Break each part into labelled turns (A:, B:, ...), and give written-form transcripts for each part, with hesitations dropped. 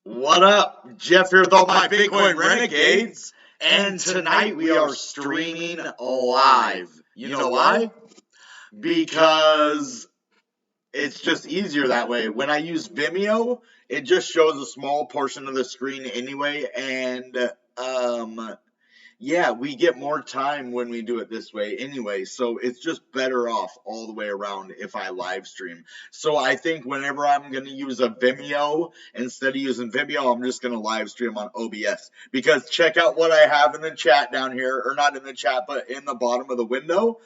A: What up? Jeff here with all my Bitcoin Renegades, and tonight we are streaming live. You know why? Because it's just easier that way. When I use Vimeo, it just shows a small portion of the screen anyway, and yeah, we get more time when we do it this way anyway, so it's just better off all the way around if I live stream. So I think whenever I'm going to use a Vimeo, instead of using Vimeo, I'm just going to live stream on OBS. Because check out what I have in the chat down here, or not in the chat, but in the bottom of the window.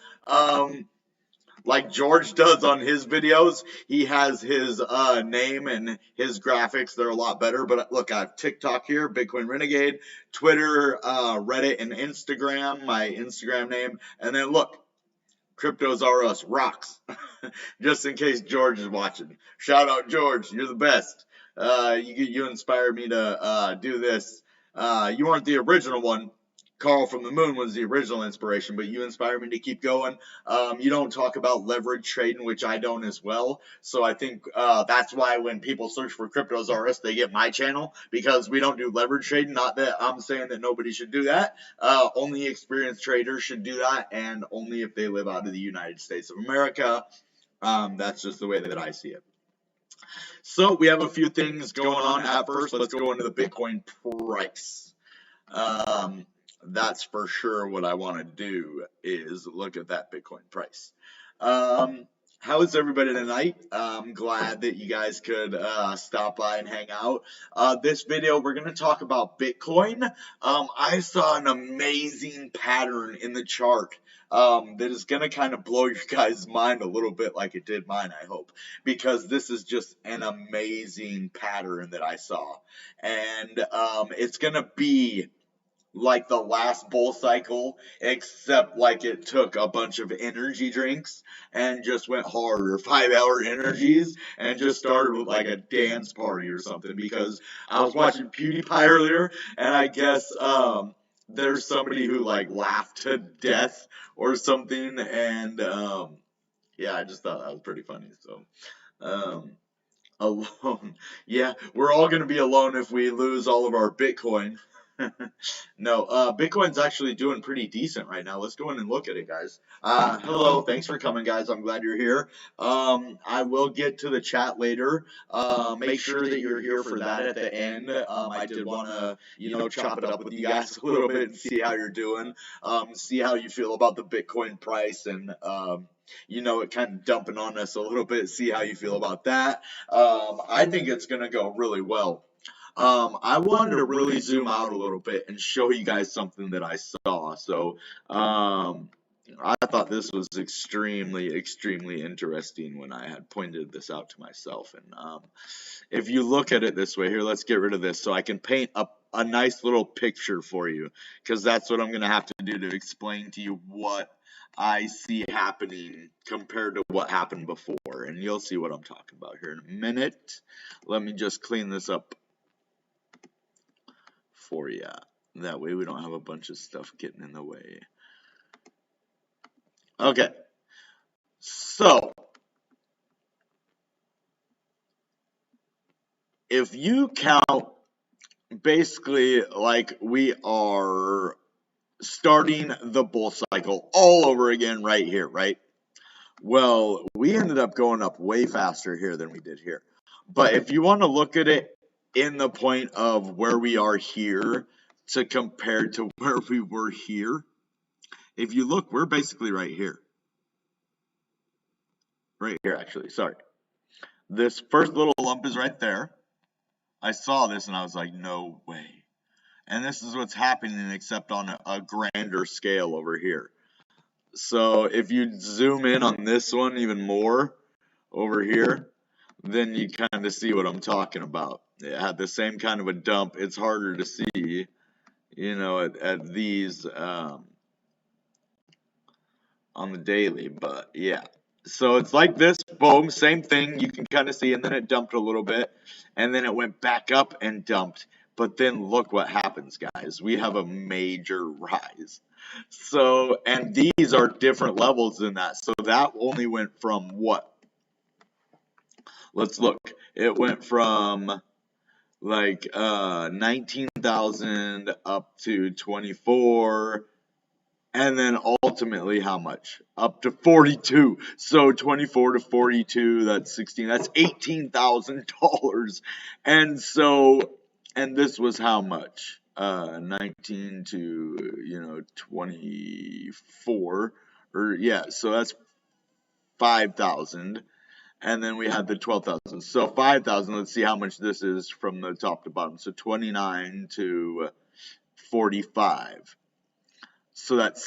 A: Like George does on his videos, he has his name and his graphics. They're a lot better. But look, I have TikTok here, Bitcoin Renegade, Twitter, Reddit, and Instagram, my Instagram name. And then look, Cryptos R Us rocks. Just in case George is watching. Shout out, George. You're the best. You inspired me to do this. You weren't the original one. Carl from the Moon was the original inspiration, but you inspired me to keep going. You don't talk about leverage trading, which I don't as well. So I think that's why when people search for Cryptos R Us, they get my channel, because we don't do leverage trading. Not that I'm saying that nobody should do that. Only experienced traders should do that, and only if they live out of the United States of America. That's just the way that I see it. So we have a few things going on. At first, let's go into the Bitcoin price. That's for sure what I want to do, is look at that Bitcoin price. How is everybody tonight? I'm glad that you guys could stop by and hang out. This video, we're going to talk about Bitcoin. I saw an amazing pattern in the chart that is going to kind of blow your guys' mind a little bit, like it did mine, I hope, because this is just an amazing pattern that I saw. And it's going to be like the last bull cycle, except like it took a bunch of energy drinks and just went harder, 5-hour energies, and just started with like a dance party or something. Because I was watching PewDiePie earlier, and I guess there's somebody who like laughed to death or something, and yeah, I just thought that was pretty funny. So alone, yeah, we're all gonna be alone if we lose all of our Bitcoin. No, Bitcoin's actually doing pretty decent right now. Let's go in and look at it, guys. Hello, thanks for coming, guys. I'm glad you're here. I will get to the chat later. Make sure that you're here for that at the end. I did want to, chop it up with you guys a little bit and see how you're doing. See how you feel about the Bitcoin price, and it kind of dumping on us a little bit. See how you feel about that. I think it's going to go really well. I wanted to really zoom out a little bit and show you guys something that I saw. So I thought this was extremely, extremely interesting when I had pointed this out to myself. And if you look at it this way, here, let's get rid of this so I can paint a nice little picture for you, because that's what I'm going to have to do to explain to you what I see happening compared to what happened before. And you'll see what I'm talking about here in a minute. Let me just clean this up for you. That way we don't have a bunch of stuff getting in the way. Okay. So, if you count, basically, like we are starting the bull cycle all over again right here, right? Well, we ended up going up way faster here than we did here. But if you want to look at it in the point of where we are here to compare to where we were here, if you look, we're basically right here. Right here, actually, sorry. This first little lump is right there. I saw this and I was like, no way. And this is what's happening, except on a grander scale over here. So if you zoom in on this one even more over here, then you kind of see what I'm talking about. It had the same kind of a dump. It's harder to see, at these on the daily, but yeah. So it's like this, boom, same thing. You can kind of see, and then it dumped a little bit, and then it went back up and dumped. But then look what happens, guys. We have a major rise. So, and these are different levels than that. So that only went from what? Let's look. It went from like 19,000 up to 24, and then ultimately how much? Up to 42. So 24 to 42, that's 16. That's $18,000. And so, and this was how much? 19 to 24, or yeah. So that's 5,000. And then we had the 12,000. So 5,000. Let's see how much this is from the top to bottom. So 29 to 45. So that's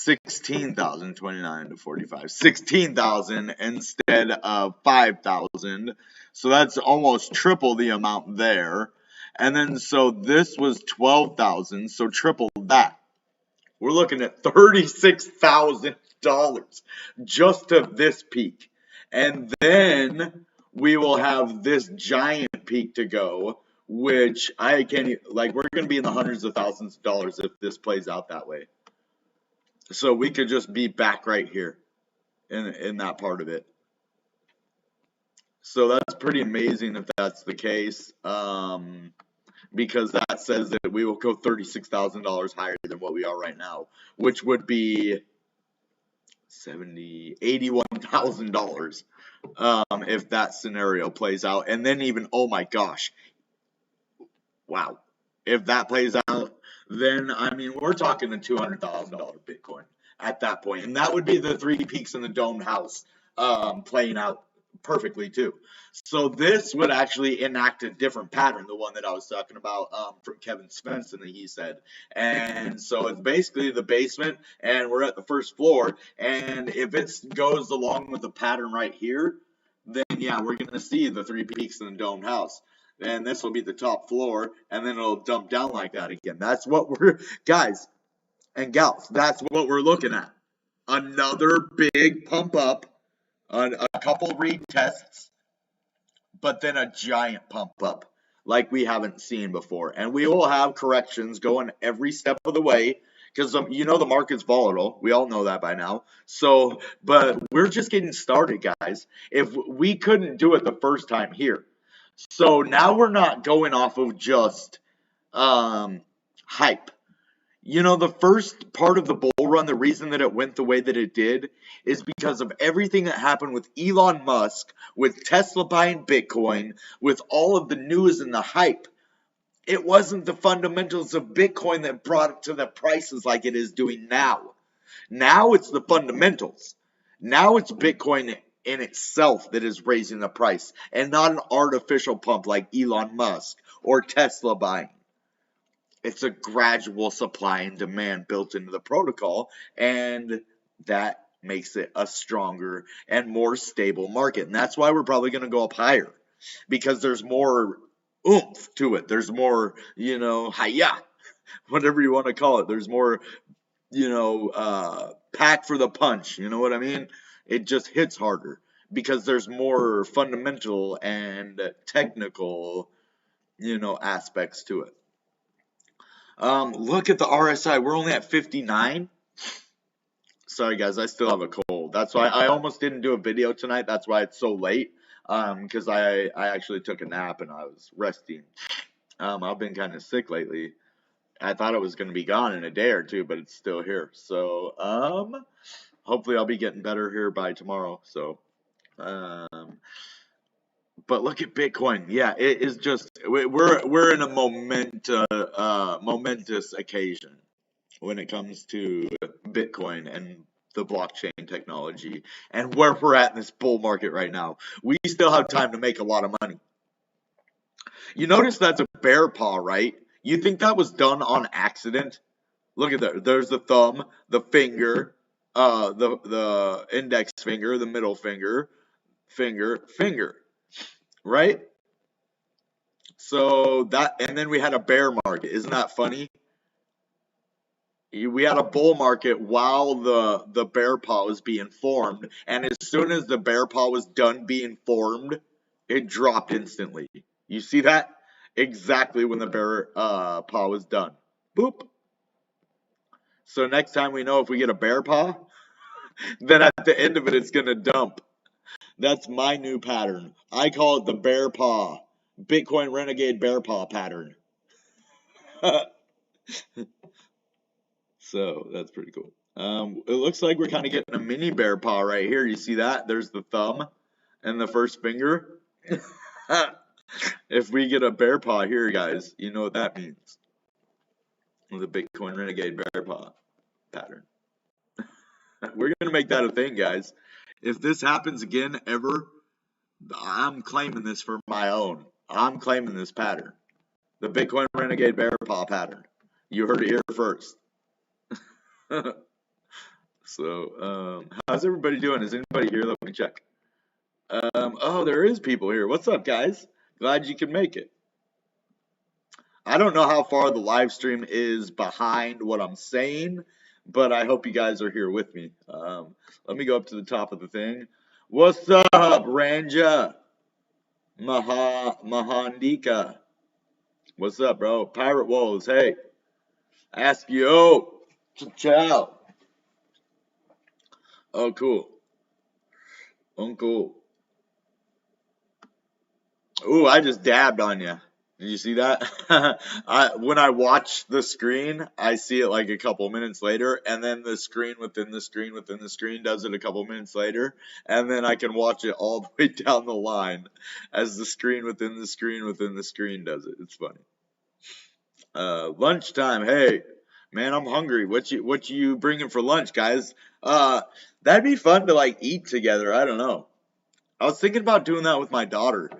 A: 16,000, 29 to 45, 16,000 instead of 5,000. So that's almost triple the amount there. And then so this was 12,000, so triple that. We're looking at $36,000 just of this peak. And then we will have this giant peak to go, which I can't, like, we're going to be in the hundreds of thousands of dollars if this plays out that way. So we could just be back right here in that part of it. So that's pretty amazing if that's the case, because that says that we will go $36,000 higher than what we are right now, which would be $81,000 if that scenario plays out. And then even, oh my gosh, wow, if that plays out, then I mean we're talking a $200,000 Bitcoin at that point, and that would be the three peaks in the domed house playing out perfectly too. So this would actually enact a different pattern, the one that I was talking about from Kevin Svensson that he said. And so it's basically the basement, and we're at the first floor. And if it goes along with the pattern right here, then yeah, we're gonna see the three peaks in the domed house. And this will be the top floor, and then it'll dump down like that again. That's what we're, guys and gals, that's what we're looking at. Another big pump up, a couple retests, but then a giant pump up like we haven't seen before. And we will have corrections going every step of the way because the market's volatile. We all know that by now. So, but we're just getting started, guys. If we couldn't do it the first time here, so now we're not going off of just hype. The first part of the bull run, the reason that it went the way that it did is because of everything that happened with Elon Musk, with Tesla buying Bitcoin, with all of the news and the hype. It wasn't the fundamentals of Bitcoin that brought it to the prices like it is doing now. Now it's the fundamentals. Now it's Bitcoin in itself that is raising the price and not an artificial pump like Elon Musk or Tesla buying. It's a gradual supply and demand built into the protocol, and that makes it a stronger and more stable market. And that's why we're probably going to go up higher, because there's more oomph to it. There's more, hiya, whatever you want to call it. There's more, pack for the punch. You know what I mean? It just hits harder because there's more fundamental and technical, aspects to it. Look at the RSI. We're only at 59. Sorry, guys. I still have a cold. That's why I almost didn't do a video tonight. That's why it's so late. Because I actually took a nap and I was resting. I've been kind of sick lately. I thought it was going to be gone in a day or two, but it's still here. So, hopefully I'll be getting better here by tomorrow. So, but look at Bitcoin. Yeah, it is just we're in a momentous occasion when it comes to Bitcoin and the blockchain technology and where we're at in this bull market right now. We still have time to make a lot of money. You notice that's a bear paw, right? You think that was done on accident? Look at that. There's the thumb, the finger, the index finger, the middle finger, finger. Right? So that, and then we had a bear market. Isn't that funny? We had a bull market while the bear paw was being formed, and as soon as the bear paw was done being formed, it dropped instantly. You see that? Exactly when the bear paw was done. Boop. So next time we know if we get a bear paw, then at the end of it, it's going to dump. That's my new pattern. I call it the bear paw. Bitcoin Renegade bear paw pattern. So that's pretty cool. It looks like we're kind of getting a mini bear paw right here. You see that? There's the thumb and the first finger. If we get a bear paw here, guys, you know what that means. The Bitcoin Renegade bear paw pattern. We're going to make that a thing, guys. If this happens again ever, I'm claiming this for my own. I'm claiming this pattern. The Bitcoin Renegade bear paw pattern. You heard it here first. So, how's everybody doing? Is anybody here? Let me check. Oh, there is people here. What's up, guys? Glad you could make it. I don't know how far the live stream is behind what I'm saying, but I hope you guys are here with me. Let me go up to the top of the thing. What's up, Ranja? Mahandika. What's up, bro? Pirate Wolves, hey. Ask you. Ciao. Oh, cool. Cool. Ooh, I just dabbed on you. Did you see that? When I watch the screen, I see it like a couple minutes later, and then the screen within the screen within the screen does it a couple minutes later, and then I can watch it all the way down the line as the screen within the screen within the screen does it. It's funny. Lunchtime. Hey, man, I'm hungry. What you bringing for lunch, guys? That'd be fun to like eat together. I don't know. I was thinking about doing that with my daughter,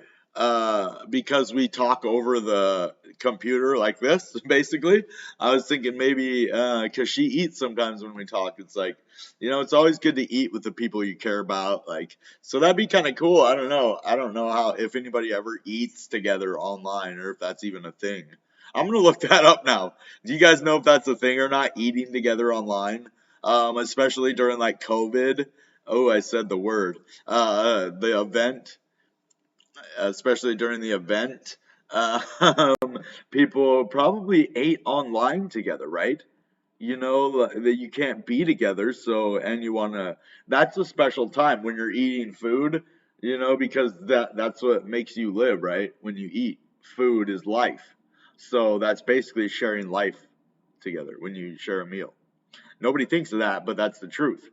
A: because we talk over the computer like this, basically. I was thinking maybe, because she eats sometimes when we talk. It's like, it's always good to eat with the people you care about. Like, so that'd be kind of cool. I don't know. I don't know if anybody ever eats together online or if that's even a thing. I'm gonna look that up now. Do you guys know if that's a thing or not? Eating together online, especially during like COVID. Oh, I said the word. The event, especially during the event, um, people probably ate online together, right? That you can't be together, so and you wanna. That's a special time when you're eating food, because that's what makes you live, right? When you eat, food is life. So that's basically sharing life together when you share a meal. Nobody thinks of that, but that's the truth.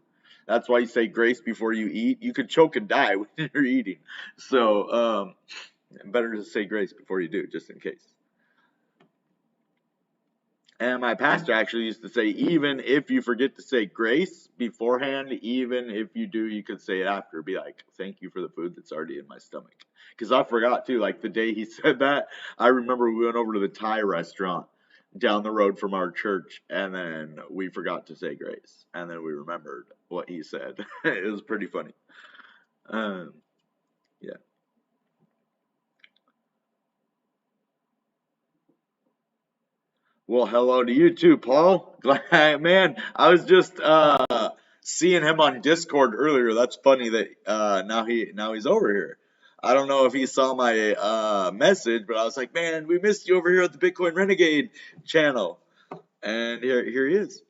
A: That's why you say grace before you eat. You could choke and die when you're eating. So, better to say grace before you do, just in case. And my pastor actually used to say, even if you forget to say grace beforehand, even if you do, you could say it after. Be like, thank you for the food that's already in my stomach. Because I forgot too, like the day he said that, I remember we went over to the Thai restaurant down the road from our church, and then we forgot to say grace. And then we remembered what he said. It was pretty funny. Yeah. Well, hello to you too, Paul. Glad, man. I was just seeing him on Discord earlier. That's funny that now he's over here. I don't know if he saw my message, but I was like, man, we missed you over here at the Bitcoin Renegade channel, and here he is.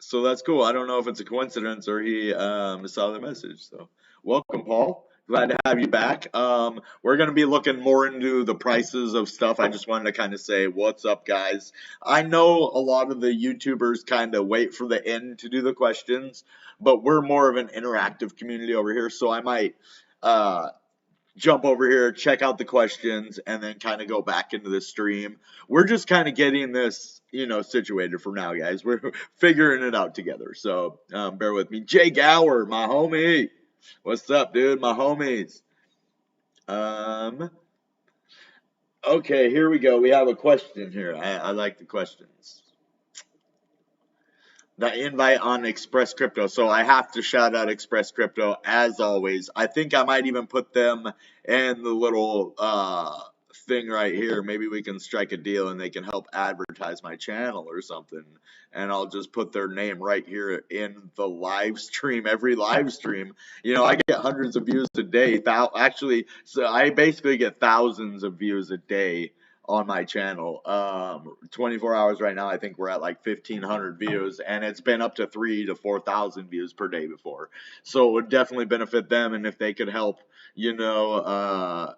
A: So that's cool. I don't know if it's a coincidence or he saw the message. So welcome, Paul. Glad to have you back. We're going to be looking more into the prices of stuff. I just wanted to kind of say, what's up, guys? I know a lot of the YouTubers kind of wait for the end to do the questions, but we're more of an interactive community over here. So I might jump over here, check out the questions, and then kind of go back into the stream. We're just kind of getting this, situated for now, guys. We're figuring it out together. So bear with me. Jay Gower, my homie. What's up, dude? My homies. Okay, here we go. We have a question here. I like the questions. The invite on Express Crypto. So I have to shout out Express Crypto as always. I think I might even put them in the little thing right here. Maybe we can strike a deal and they can help advertise my channel or something. And I'll just put their name right here in the live stream, every live stream. I get hundreds of views a day. Actually, so I basically get thousands of views a day on my channel. 24 hours right now, I think we're at like 1,500 views, and it's been up to 3,000 to 4,000 views per day before. So it would definitely benefit them, and if they could help,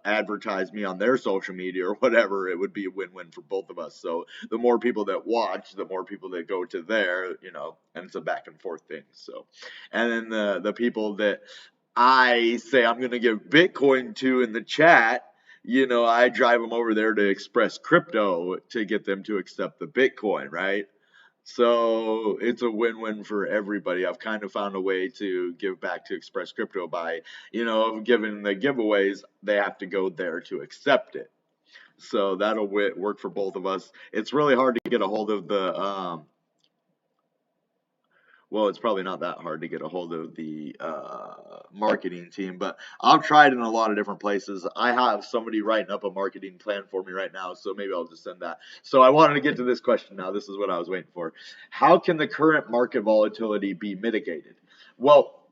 A: advertise me on their social media or whatever, it would be a win-win for both of us. So the more people that watch, the more people that go to there, and it's a back and forth thing. So, and then the people that I say I'm going to give Bitcoin to in the chat, I drive them over there to Express Crypto to get them to accept the Bitcoin, right? So it's a win-win for everybody. I've kind of found a way to give back to Express Crypto by, giving the giveaways, they have to go there to accept it. So that'll work for both of us. It's really hard to get a hold of the, well, it's probably not that hard to get a hold of the marketing team, but I've tried in a lot of different places. I have somebody writing up a marketing plan for me right now, so maybe I'll just send that. So I wanted to get to this question now. This is what I was waiting for. How can the current market volatility be mitigated? Well,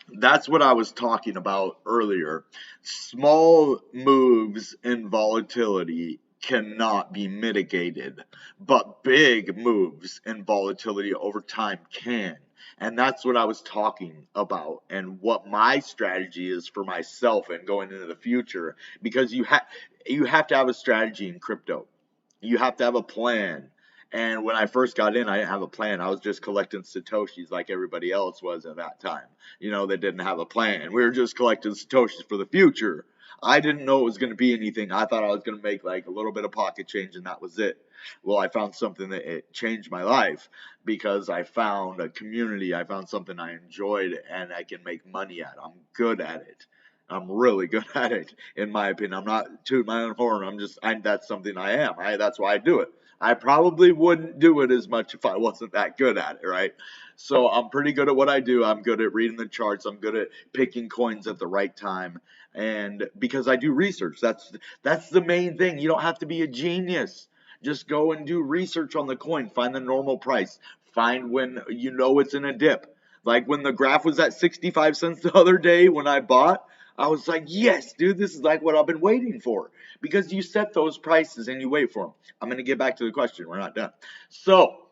A: that's what I was talking about earlier. Small moves in volatility cannot be mitigated, but big moves in volatility over time can. And that's what I was talking about, and what my strategy is for myself and going into the future, because you have to have a strategy in crypto. You have to have a plan. And when I first got in, I didn't have a plan. I was just collecting satoshis like everybody else was at that time. They didn't have a plan. We were just collecting satoshis for the future. I didn't know it was going to be anything. I thought I was going to make like a little bit of pocket change, and that was it. Well, I found something that it changed my life, because I found a community. I found something I enjoyed and I can make money at. I'm good at it. I'm really good at it, in my opinion. I'm not tooting my own horn. That's something I am. That's why I do it. I probably wouldn't do it as much if I wasn't that good at it, right? So I'm pretty good at what I do. I'm good at reading the charts. I'm good at picking coins at the right time. And because I do research, that's the main thing. You don't have to be a genius. Just go and do research on the coin. Find the normal price. Find when it's in a dip. Like when the graph was at 65 cents the other day when I bought, I was like, yes, dude, this is like what I've been waiting for. Because you set those prices and you wait for them. I'm going to get back to the question. We're not done. So,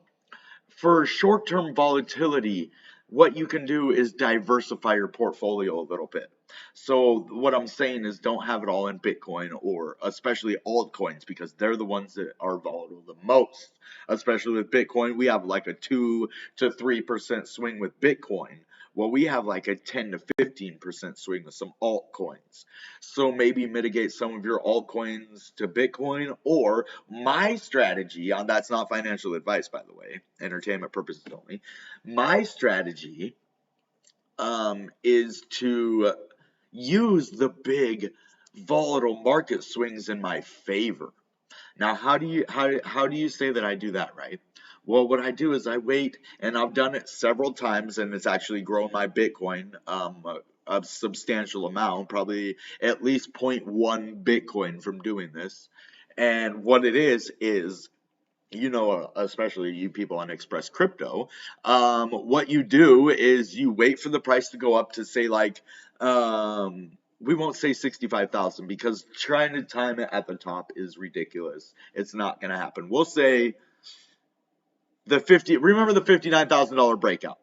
A: for short-term volatility, what you can do is diversify your portfolio a little bit. So what I'm saying is, don't have it all in Bitcoin, or especially altcoins, because they're the ones that are volatile the most. Especially with Bitcoin, we have like a 2 to 3% swing with Bitcoin. Well, we have like a 10 to 15% swing with some altcoins. So maybe mitigate some of your altcoins to Bitcoin, or my strategy, on that's not financial advice, by the way, entertainment purposes only. My strategy is to use the big volatile market swings in my favor. Now, how do you say that I do that, right? Well, what I do is I wait, and I've done it several times, and it's actually grown my Bitcoin a substantial amount, probably at least 0.1 Bitcoin from doing this. And what it is, especially you people on Express Crypto, what you do is you wait for the price to go up to, say, like, we won't say 65,000, because trying to time it at the top is ridiculous. It's not going to happen. We'll say remember the $59,000 breakout?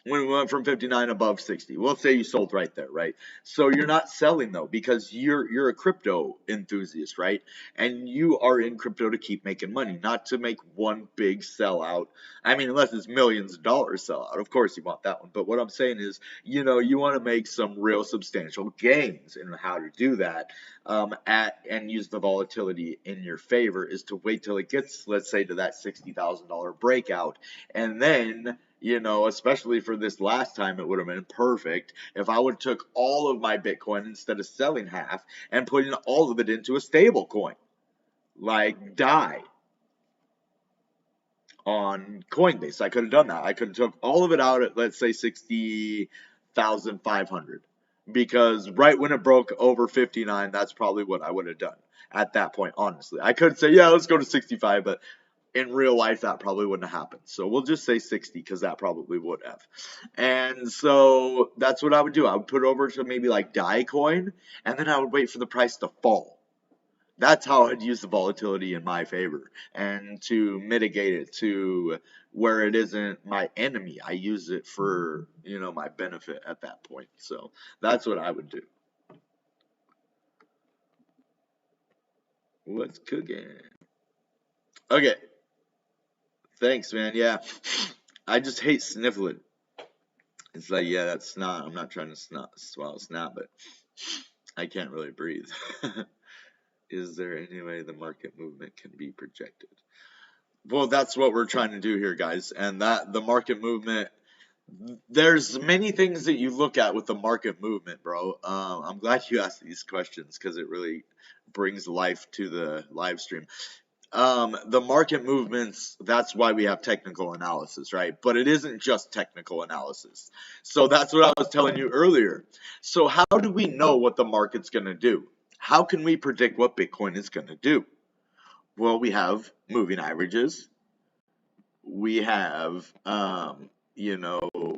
A: When we went from 59 above 60. We'll say you sold right there, right? So you're not selling, though, because you're a crypto enthusiast, right? And you are in crypto to keep making money, not to make one big sellout. I mean, unless it's millions of dollars sellout. Of course you want that one. But what I'm saying is, you want to make some real substantial gains. And how to do that and use the volatility in your favor is to wait till it gets, let's say, to that $60,000 breakout. And then, especially for this last time, it would have been perfect if I would have took all of my Bitcoin instead of selling half and putting all of it into a stable coin, like DAI on Coinbase. I could have done that. I could have took all of it out at, let's say, 60,500, because right when it broke over 59, that's probably what I would have done at that point, honestly. I could say, yeah, let's go to 65, but in real life, that probably wouldn't have happened. So we'll just say 60, because that probably would have. And so that's what I would do. I would put it over to maybe like DAI coin, and then I would wait for the price to fall. That's how I'd use the volatility in my favor, and to mitigate it to where it isn't my enemy. I use it for, my benefit at that point. So that's what I would do. What's cooking? Okay. Thanks, man. Yeah. I just hate sniffling. It's like, yeah, that's snot. I'm not trying to swallow snot, but I can't really breathe. Is there any way the market movement can be projected? Well, that's what we're trying to do here, guys. And that the market movement, there's many things that you look at with the market movement, bro. I'm glad you asked these questions because it really brings life to the live stream. The market movements, that's why we have technical analysis, right? But it isn't just technical analysis. So that's what I was telling you earlier. So how do we know what the market's going to do? How can we predict what Bitcoin is going to do? Well, we have moving averages. We have,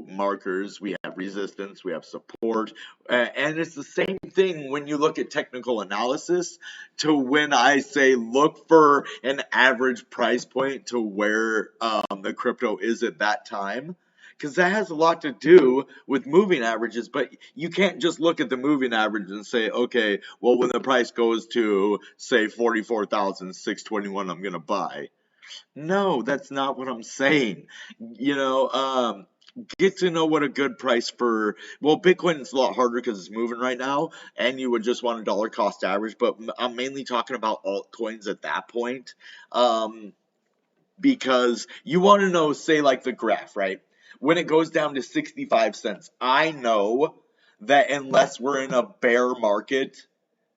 A: markers. We have resistance. We have support. And it's the same thing when you look at technical analysis to when I say look for an average price point to where the crypto is at that time. Because that has a lot to do with moving averages, but you can't just look at the moving average and say, okay, well, when the price goes to, say, 44,621, I'm going to buy. No, that's not what I'm saying. Get to know what a good price for, well, Bitcoin is a lot harder because it's moving right now, and you would just want a dollar cost average, but I'm mainly talking about altcoins at that point, because you want to know, say, like the graph, right? When it goes down to 65 cents, I know that unless we're in a bear market,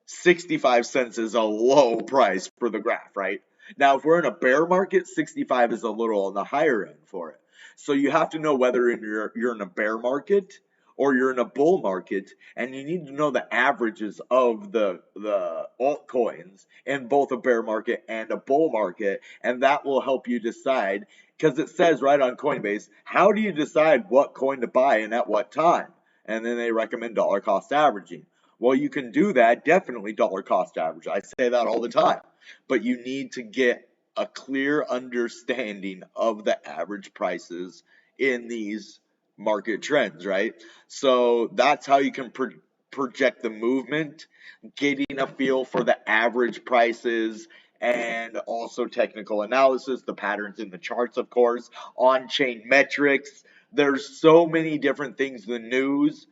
A: 65 cents is a low price for the graph, right? Now, if we're in a bear market, 65 is a little on the higher end for it. So you have to know whether you're in a bear market or you're in a bull market, and you need to know the averages of the altcoins in both a bear market and a bull market, and that will help you decide, because it says right on Coinbase, how do you decide what coin to buy and at what time? And then they recommend dollar cost averaging. Well, you can do that, definitely dollar cost average. I say that all the time. But you need to get a clear understanding of the average prices in these market trends, right? So that's how you can project the movement, getting a feel for the average prices, and also technical analysis, the patterns in the charts, of course, on-chain metrics. There's so many different things, the news,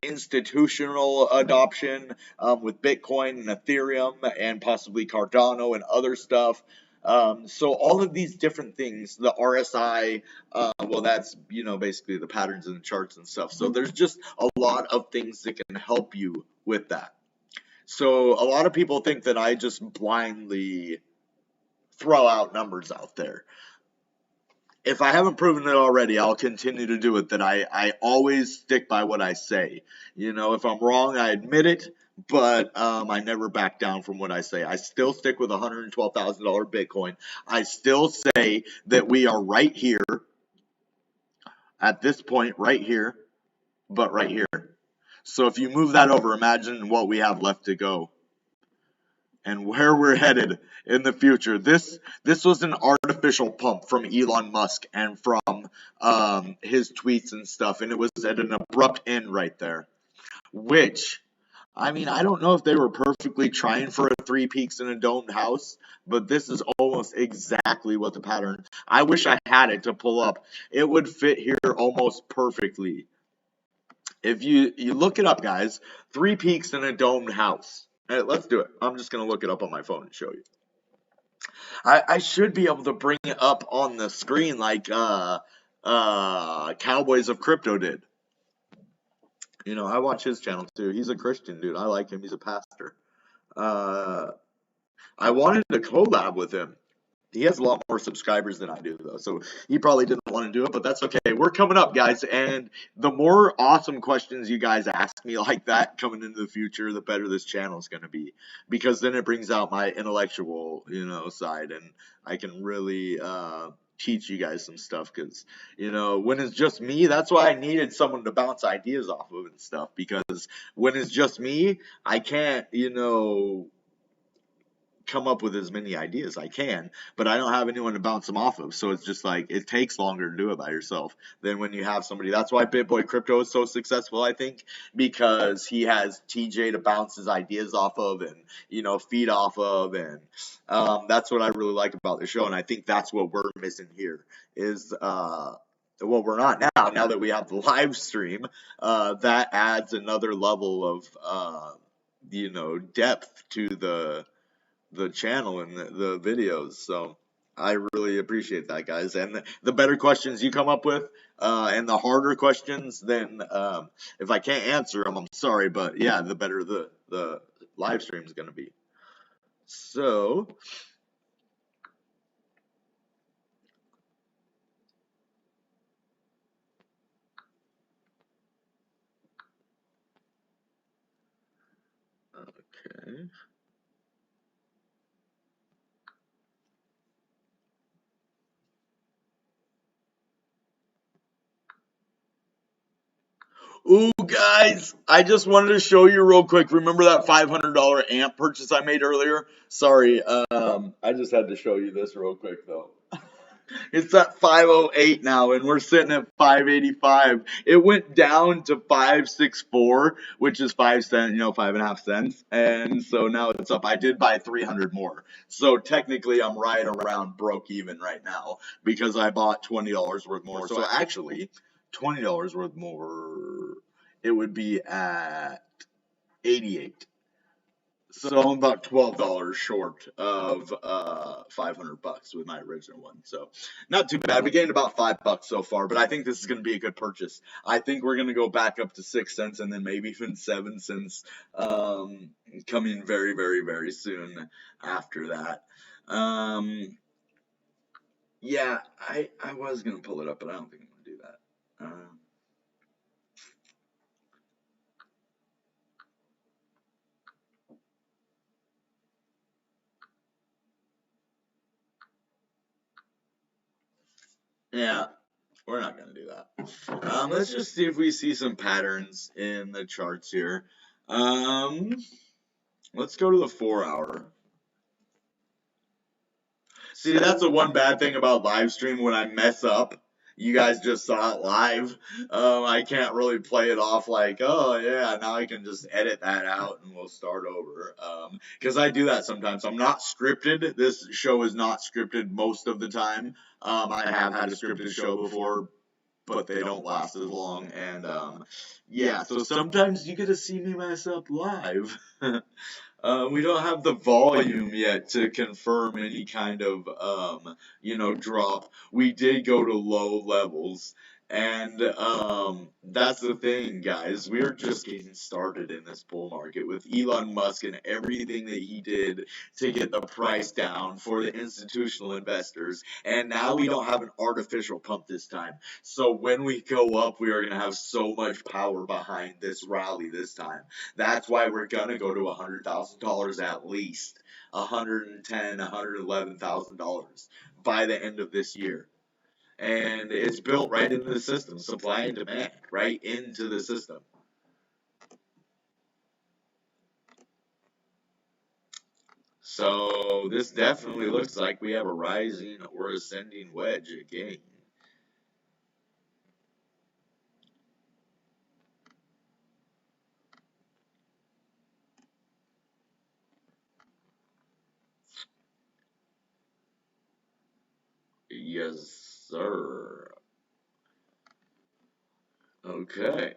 A: institutional adoption with Bitcoin and Ethereum and possibly Cardano and other stuff. So all of these different things, the RSI, well, that's, basically the patterns in the charts and stuff. So there's just a lot of things that can help you with that. So a lot of people think that I just blindly throw out numbers out there. If I haven't proven it already, I'll continue to do it, that I always stick by what I say. If I'm wrong, I admit it, but I never back down from what I say. I still stick with $112,000 Bitcoin. I still say that we are right here, at this point, right here, but right here. So if you move that over, imagine what we have left to go and where we're headed in the future. This was an artificial pump from Elon Musk and from his tweets and stuff, and it was at an abrupt end right there, which, I mean, I don't know if they were perfectly trying for a 3 peaks in a domed house, but this is almost exactly what the pattern, I wish I had it to pull up. It would fit here almost perfectly. If you look it up, guys, 3 peaks in a domed house. Hey, let's do it. I'm just going to look it up on my phone and show you. I should be able to bring it up on the screen like Cowboys of Crypto did. I watch his channel too. He's a Christian dude. I like him. He's a pastor. I wanted to collab with him. He has a lot more subscribers than I do, though, so he probably didn't want to do it, but that's okay. We're coming up, guys, and the more awesome questions you guys ask me like that coming into the future, the better this channel is going to be, because then it brings out my intellectual, side, and I can really teach you guys some stuff, because, when it's just me, that's why I needed someone to bounce ideas off of and stuff, because when it's just me, I can't, come up with as many ideas. I can, but I don't have anyone to bounce them off of. So it's just like it takes longer to do it by yourself than when you have somebody. That's why BitBoy Crypto is so successful, I think, because he has TJ to bounce his ideas off of and feed off of, and that's what I really like about the show. And I think that's what we're missing here is well, we're not now. Now that we have the live stream, that adds another level of depth to the channel and the videos. So I really appreciate that, guys. And the better questions you come up with, and the harder questions, then if I can't answer them, I'm sorry, but yeah, the better the live stream is going to be. So. Okay. Ooh, guys, I just wanted to show you real quick. Remember that $500 amp purchase I made earlier? Sorry, I just had to show you this real quick, though. It's at 508 now, and we're sitting at 585. It went down to 564, which is 5 cents, 5.5 cents, and so now it's up. I did buy 300 more, so technically I'm right around broke even right now because I bought $20 worth more. So actually, $20 worth more, it would be at 88. So I'm about $12 short of $500 with my original one. So not too bad. We gained about $5 so far, but I think this is going to be a good purchase. I think we're going to go back up to 6 cents and then maybe even 7 cents coming very, very, very soon after that. Yeah, I was going to pull it up, but I don't think I'm going to do that. Yeah. We're not going to do that. Let's just see if we see some patterns in the charts here. Let's go to the 4-hour. See, that's the one bad thing about live stream when I mess up. You guys just saw it live. I can't really play it off like, oh yeah, now I can just edit that out and we'll start over. Because I do that sometimes. I'm not scripted. This show is not scripted most of the time. I have had a scripted show before, but they don't last as long. And yeah, so sometimes you get to see me mess up live. We don't have the volume yet to confirm any kind of, drop. We did go to low levels, and that's the thing, guys. We're just getting started in this bull market with Elon Musk and everything that he did to get the price down for the institutional investors. And now we don't have an artificial pump this time. So when we go up, we are going to have so much power behind this rally this time. That's why we're gonna go to $100,000 at least, $110,000, $111,000 by the end of this year, and it's built right into the system, supply and demand, right into the system. So this definitely looks like we have a rising or ascending wedge again. Yes, sir. Okay.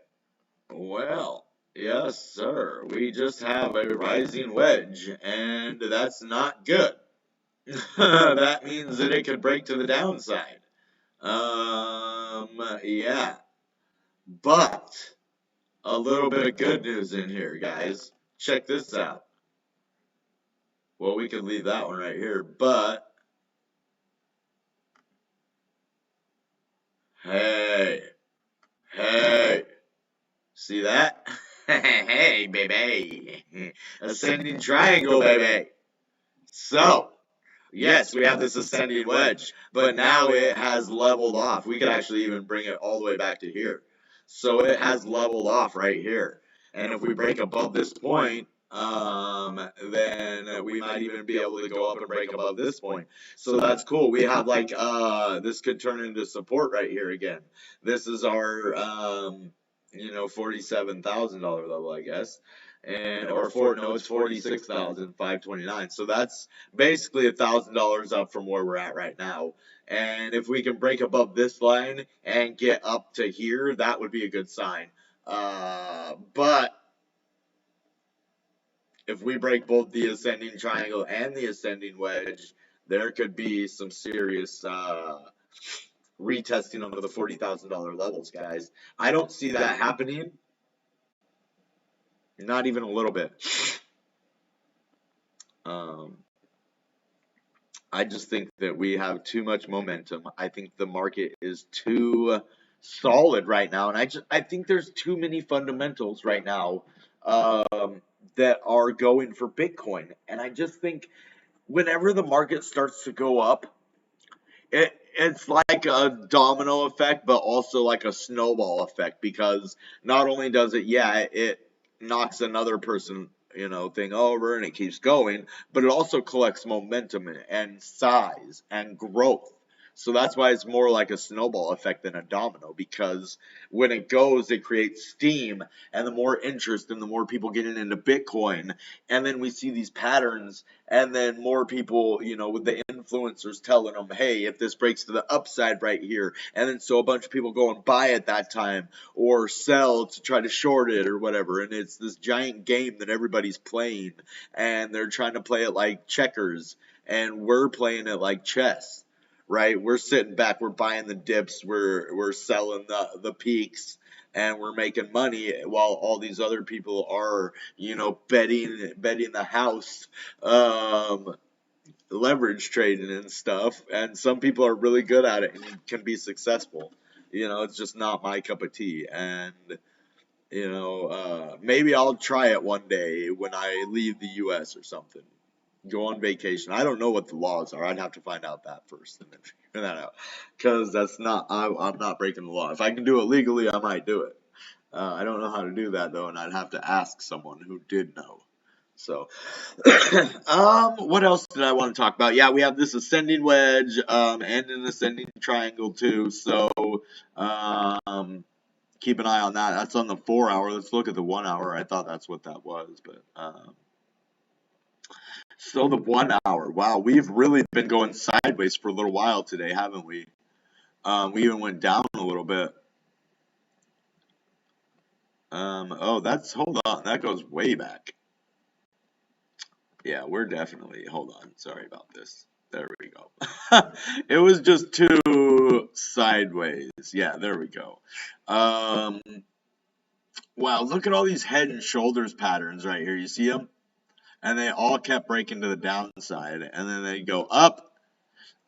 A: Well, yes, sir. We just have a rising wedge, and that's not good. That means that it could break to the downside. Yeah. But a little bit of good news in here, guys. Check this out. Well, we could leave that one right here, but hey, hey, see that? Hey, baby. Ascending triangle, baby. So, yes, we have this ascending wedge, but now it has leveled off. We could actually even bring it all the way back to here. So it has leveled off right here. And if we break above this point, then that we might even be able to go up and break above this point. So that's cool. We have like this could turn into support right here again. This is our $47,000 level, I guess. And or it's 46,529. So that's basically $1,000 up from where we're at right now. And if we can break above this line and get up to here, that would be a good sign. But if we break both the ascending triangle and the ascending wedge, there could be some serious retesting of the $40,000 levels, guys. I don't see that happening. Not even a little bit. I just think that we have too much momentum. I think the market is too solid right now, and I think there's too many fundamentals right now that are going for Bitcoin. And I just think whenever the market starts to go up, it's like a domino effect, but also like a snowball effect, because not only does it knocks another person thing over and it keeps going, but it also collects momentum and size and growth. So that's why it's more like a snowball effect than a domino, because when it goes, it creates steam, and the more interest and the more people getting into Bitcoin, and then we see these patterns, and then more people, with the influencers telling them, hey, if this breaks to the upside right here, and then so a bunch of people go and buy at that time or sell to try to short it or whatever, and it's this giant game that everybody's playing, and they're trying to play it like checkers, and we're playing it like chess. Right, we're sitting back, we're buying the dips, we're selling the peaks, and we're making money while all these other people are, betting the house, leverage trading and stuff. And some people are really good at it and can be successful. It's just not my cup of tea. And maybe I'll try it one day when I leave the U.S. or something. Go on vacation. I don't know what the laws are. I'd have to find out that first and then figure that out. Because I'm not breaking the law. If I can do it legally, I might do it. I don't know how to do that, though, and I'd have to ask someone who did know. So, what else did I want to talk about? Yeah, we have this ascending wedge, and an ascending triangle, too. So, keep an eye on that. That's on the 4 hour. Let's look at the 1 hour. I thought that's what that was, but, so the 1 hour, wow, we've really been going sideways for a little while today, haven't we? We even went down a little bit. Hold on, that goes way back. Yeah, we're definitely, hold on, sorry about this. There we go. It was just too sideways. Yeah, there we go. Wow, look at all these head and shoulders patterns right here. You see them? And they all kept breaking to the downside, and then they go up,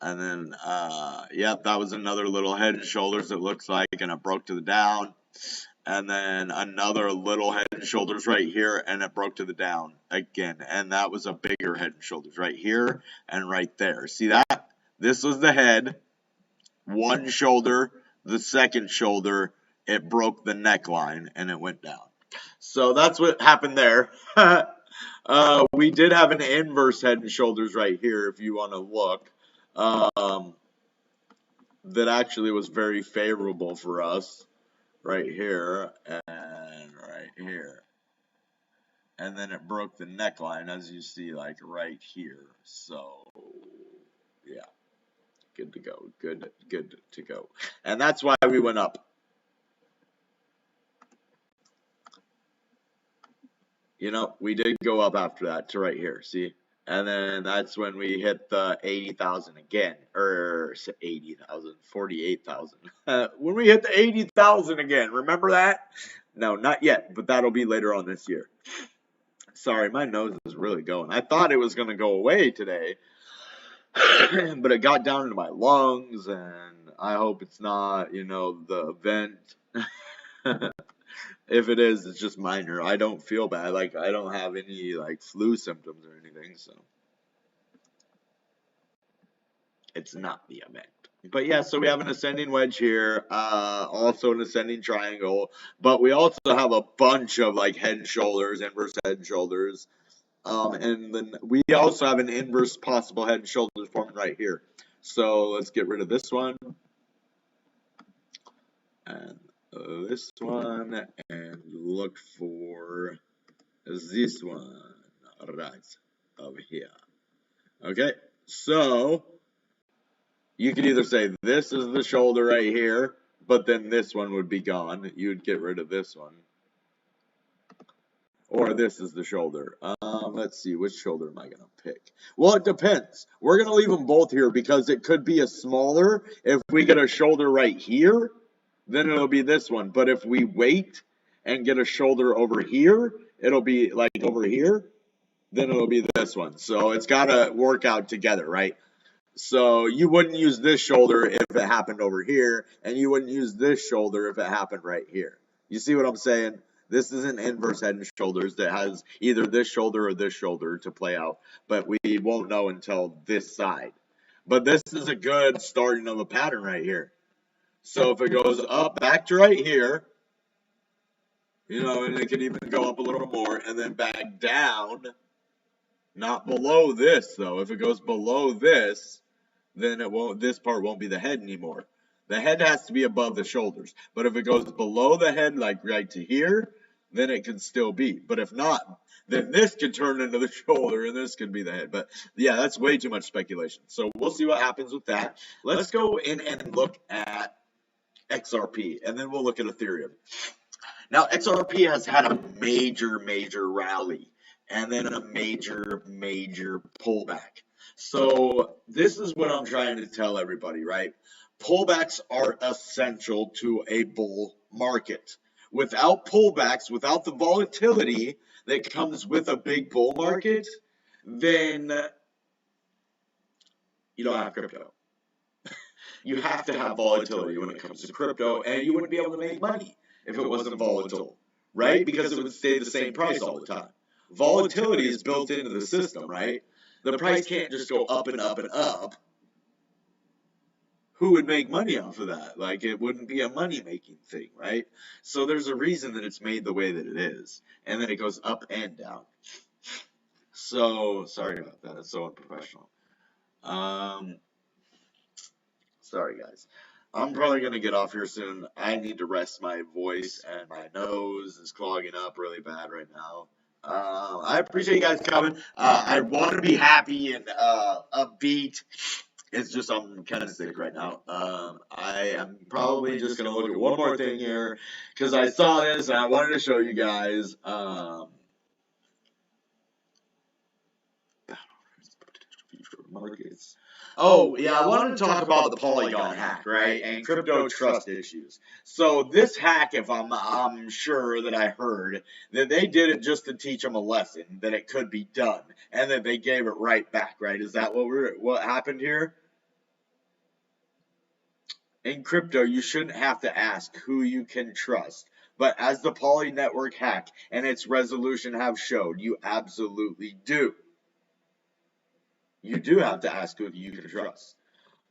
A: and then yep, that was another little head and shoulders, it looks like, and it broke to the down, and then another little head and shoulders right here, and it broke to the down again, and that was a bigger head and shoulders right here and right there. See that? This was the head, one shoulder, the second shoulder, it broke the neckline, and it went down. So that's what happened there. We did have an inverse head and shoulders right here, if you want to look, that actually was very favorable for us, right here, and right here. And then it broke the neckline, as you see, like right here. So, yeah, good to go, good to go. And that's why we went up. We did go up after that to right here, see? And then that's when we hit the 80,000 again, or 80,000, 48,000. When we hit the 80,000 again, remember that? No, not yet, but that'll be later on this year. Sorry, my nose is really going. I thought it was going to go away today, but it got down into my lungs, and I hope it's not, the event. If it is, it's just minor. I don't feel bad. Like, I don't have any, flu symptoms or anything, so it's not the event. But yeah, so we have an ascending wedge here, also an ascending triangle, but we also have a bunch of, head and shoulders, inverse head and shoulders, And then we also have an inverse possible head and shoulders forming right here. So let's get rid of this one and this one and look for this one right over here. Okay, so you could either say this is the shoulder right here, but then this one would be gone. You'd get rid of this one. Or this is the shoulder. Let's see, which shoulder am I going to pick? Well, it depends. We're going to leave them both here because it could be a smaller. If we get a shoulder right here, then it'll be this one. But if we wait and get a shoulder over here, it'll be like over here, then it'll be this one. So it's got to work out together, right? So you wouldn't use this shoulder if it happened over here, and you wouldn't use this shoulder if it happened right here. You see what I'm saying? This is an inverse head and shoulders that has either this shoulder or this shoulder to play out, but we won't know until this side. But this is a good starting of a pattern right here. So if it goes up back to right here, you know, and it can even go up a little more and then back down, not below this though. If it goes below this, then it won't, this part won't be the head anymore. The head has to be above the shoulders. But if it goes below the head, like right to here, then it can still be. But if not, then this could turn into the shoulder and this could be the head. But yeah, that's way too much speculation. So we'll see what happens with that. Let's go in and look at XRP, and then we'll look at Ethereum. Now, XRP has had a major rally and then a major pullback. So this is what I'm trying to tell everybody, right? Pullbacks are essential to a bull market. Without pullbacks, without the volatility that comes with a big bull market, then you don't have crypto. You have to have volatility when it comes to crypto, and you wouldn't be able to make money if it wasn't volatile, right? Because it would stay the same price all the time. Volatility is built into the system, right? The price can't just go up and up and up. Who would make money off of that? Like, it wouldn't be a money-making thing, right? So there's a reason that it's made the way that it is, and then it goes up and down. So, sorry about that. It's so unprofessional. Sorry, guys. I'm probably going to get off here soon. I need to rest my voice, and my nose is clogging up really bad right now. I appreciate you guys coming. I want to be happy and upbeat. It's just I'm kind of sick right now. I am probably just going to look at one more thing here because I saw this and I wanted to show you guys. Markets. Oh, yeah, I wanted to talk about the Polygon hack, right, and crypto trust issues. So this hack, if I'm sure that I heard, that they did it just to teach them a lesson, that it could be done, and that they gave it right back, right? Is that what happened here? In crypto, you shouldn't have to ask who you can trust. But as the Poly network hack and its resolution have showed, you absolutely do. You do have to ask who you can trust.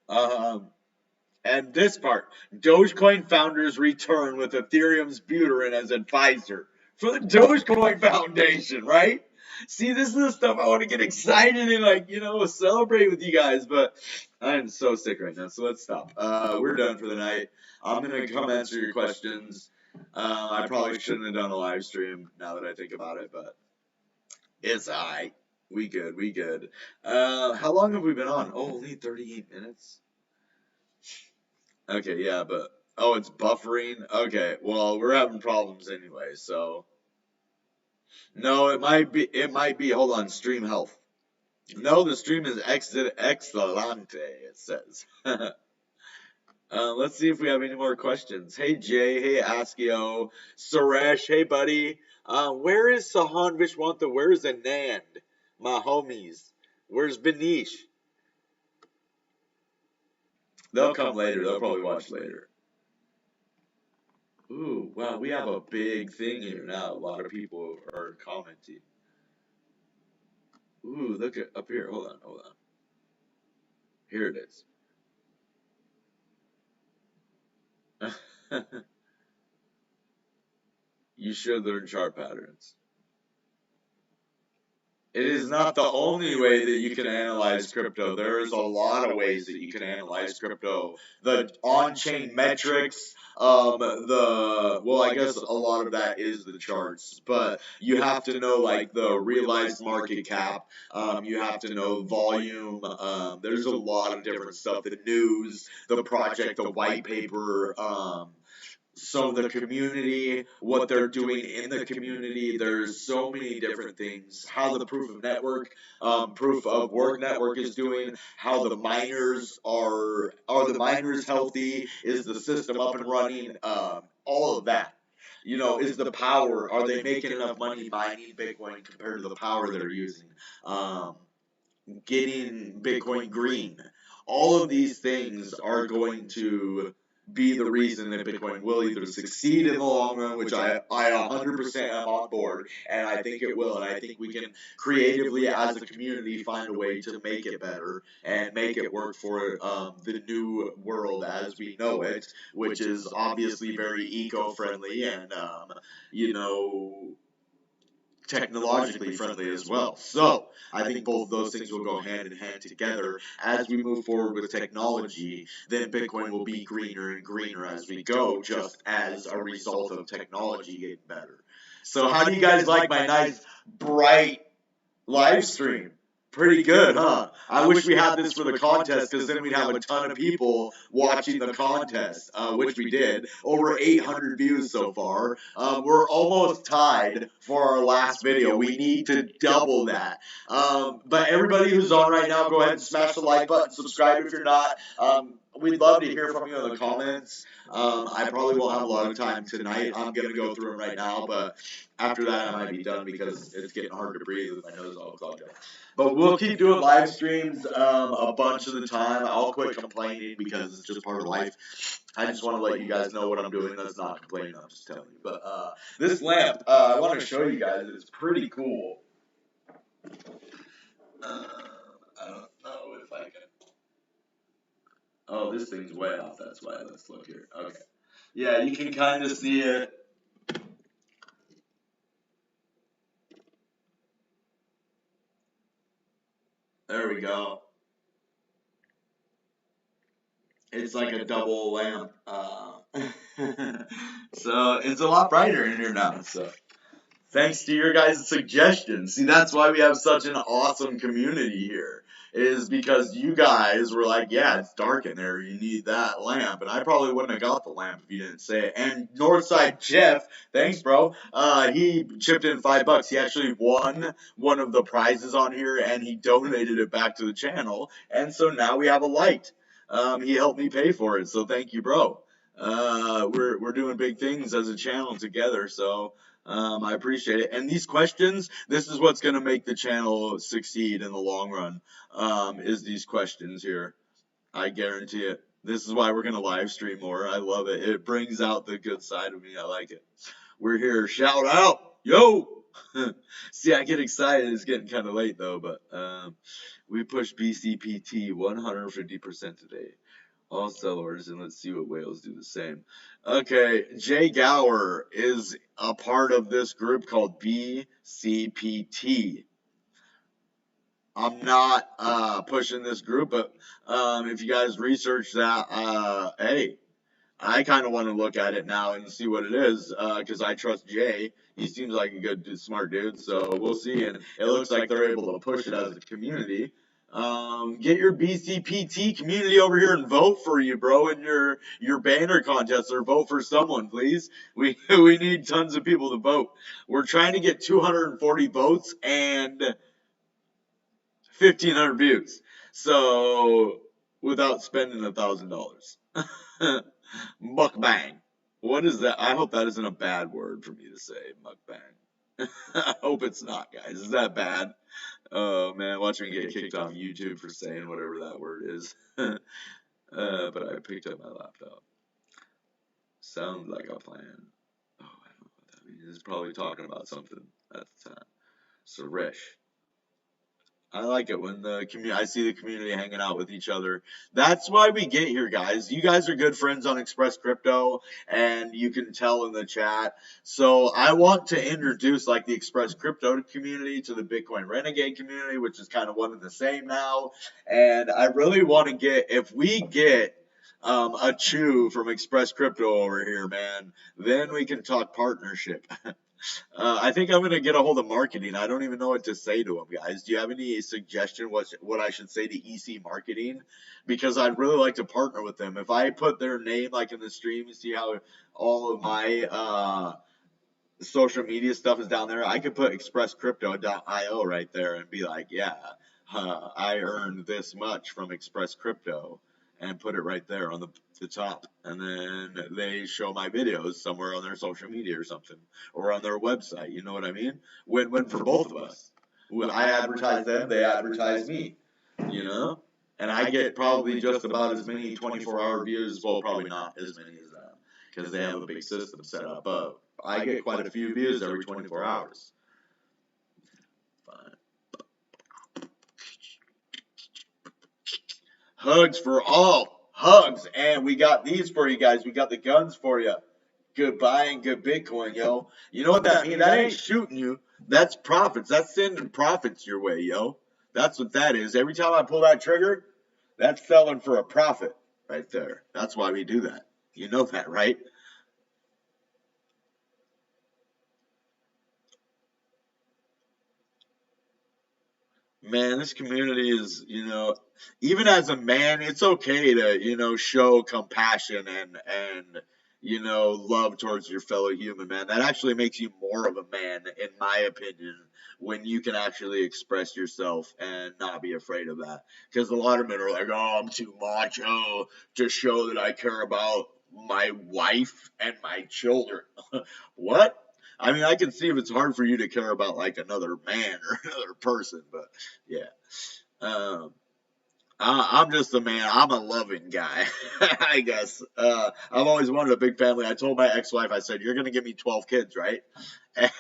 A: And this part, Dogecoin founders return with Ethereum's Buterin as advisor for the Dogecoin Foundation, right? See, this is the stuff I want to get excited and, like, you know, celebrate with you guys, but I'm so sick right now, so let's stop. We're done for the night. I'm going to come answer your questions. I probably shouldn't have done a live stream now that I think about it, but it's alright. We good. How long have we been on? Oh, only 38 minutes? Okay, yeah, but, oh, it's buffering? Okay, well, we're having problems anyway, so. No, it might be, hold on, stream health. No, the stream is excelente, it says. Let's see if we have any more questions. Hey, Jay, hey, Askio, Suresh, hey, buddy. Where is Sahan Vishwanta? Where's Anand? My homies. Where's Benish? They'll come later. They'll probably watch later. Ooh, wow, we have a big thing here now. A lot of people are commenting. Ooh, look at up here. Hold on. Here it is. You should learn chart patterns. it is not the only way that you can analyze crypto. There's a lot of ways that you can analyze crypto. The on-chain metrics, well, I guess a lot of that is the charts, but you have to know like the realized market cap. You have to know volume. There's a lot of different stuff. The news, the project, the white paper. So the community, what they're doing in the community, there's so many different things. How the proof of work network is doing, how the miners are the miners healthy? Is the system up and running? All of that. Is the power? Are they making enough money mining Bitcoin compared to the power they're using? Um, Getting Bitcoin green. All of these things are going to be the reason that Bitcoin will either succeed in the long run, which I 100% am on board, and I think it will, and I think we can creatively as a community find a way to make it better and make it work for the new world as we know it, which is obviously very eco-friendly and, you know, technologically friendly as well. So I think both those things will go hand in hand together. As we move forward with technology, then Bitcoin will be greener and greener as we go, just as a result of technology getting better. So how do you guys like my nice, bright live stream? Pretty good, huh? I wish we had this for the contest because then we'd have a ton of people watching the contest, which we did. Over 800 views so far. We're almost tied for our last video. We need to double that. But everybody who's on right now, go ahead and smash the like button. Subscribe if you're not. We'd love to hear from you in the comments. I probably won't have a lot of time tonight. I'm going to go through them right now, but after that, I might be done because it's getting hard to breathe with my nose all clogged up. But we'll keep doing live streams a bunch of the time. I'll quit complaining because it's just part of life. I just want to let you guys know what I'm doing. That's not complaining. I'm just telling you. But this lamp, I want to show you guys. It's pretty cool. I don't know if I can. Oh, this thing's way off. That's why. Let's look here. Okay. Yeah, you can kind of see it. There we go. It's like a double lamp. So it's a lot brighter in here now. So thanks to your guys' suggestions. See, that's why we have such an awesome community here. Is because you guys were like, yeah, it's dark in there. You need that lamp, and I probably wouldn't have got the lamp if you didn't say it. And Northside Jeff, thanks, bro. He chipped in $5. He actually won one of the prizes on here, and he donated it back to the channel. And so now we have a light. He helped me pay for it, so thank you, bro. We're doing big things as a channel together, so I appreciate it. And these questions, this is what's going to make the channel succeed in the long run, is these questions here. I guarantee it. This is why we're going to live stream more. I love it. It brings out the good side of me. I like it. We're here. Shout out. Yo! See, I get excited. It's getting kind of late, though, but we pushed BCPT 150% today. All sellers, and let's see what whales do the same. Okay, Jay Gower is a part of this group called BCPT. I'm not pushing this group, but if you guys research that, hey, I kind of want to look at it now and see what it is, because I trust Jay. He seems like a good, smart dude, so we'll see. And it looks like they're able to push it as a community. Get your BCPT community over here and vote for you, bro, in your banner contests, or vote for someone, please. We need tons of people to vote. We're trying to get 240 votes and 1,500 views. So without spending $1,000. Mukbang. What is that? I hope that isn't a bad word for me to say, mukbang. I hope it's not, guys. Is that bad? Oh, man, watch me get kicked off YouTube for saying whatever that word is. But I picked up my laptop. Sounds like a plan. Oh, I don't know what that means. It's probably talking about something at the time. Suresh. I like it when the community, I see the community hanging out with each other. That's why we get here, guys. You guys are good friends on Express Crypto, and you can tell in the chat. So I want to introduce like the Express Crypto community to the Bitcoin Renegade community, which is kind of one and the same now. And I really want to get, if we get a chew from Express Crypto over here, man, then we can talk partnership. I think I'm gonna get a hold of marketing. I don't even know what to say to them, guys. Do you have any suggestion what I should say to EC marketing? Because I'd really like to partner with them. If I put their name like in the stream, you see how all of my social media stuff is down there. I could put expresscrypto.io right there and be like, yeah, I earned this much from Express Crypto, and put it right there on the top. And then they show my videos somewhere on their social media or something, or on their website. You know what I mean? Win-win for both of us. I advertise them, they advertise me, you know? And I get probably just about as many 24-hour views, well, probably not as many as them, because they have a big system set up, but I get quite a few views every 24 hours. Fine. Hugs for all. Hugs. And we got these for you guys. We got the guns for you. Goodbye and good Bitcoin, yo. You know what that means? That ain't shooting you. That's profits. That's sending profits your way, yo. That's what that is. Every time I pull that trigger, that's selling for a profit right there. That's why we do that. You know that, right? Man, this community is, even as a man, it's okay to, show compassion and love towards your fellow human, man. That actually makes you more of a man, in my opinion, when you can actually express yourself and not be afraid of that. Because a lot of men are like, oh, I'm too macho to show that I care about my wife and my children. What? I mean, I can see if it's hard for you to care about like another man or another person, but yeah. Um, I'm just a man. I'm a loving guy, I guess. I've always wanted a big family. I told my ex-wife, I said, "You're gonna give me 12 kids, right?"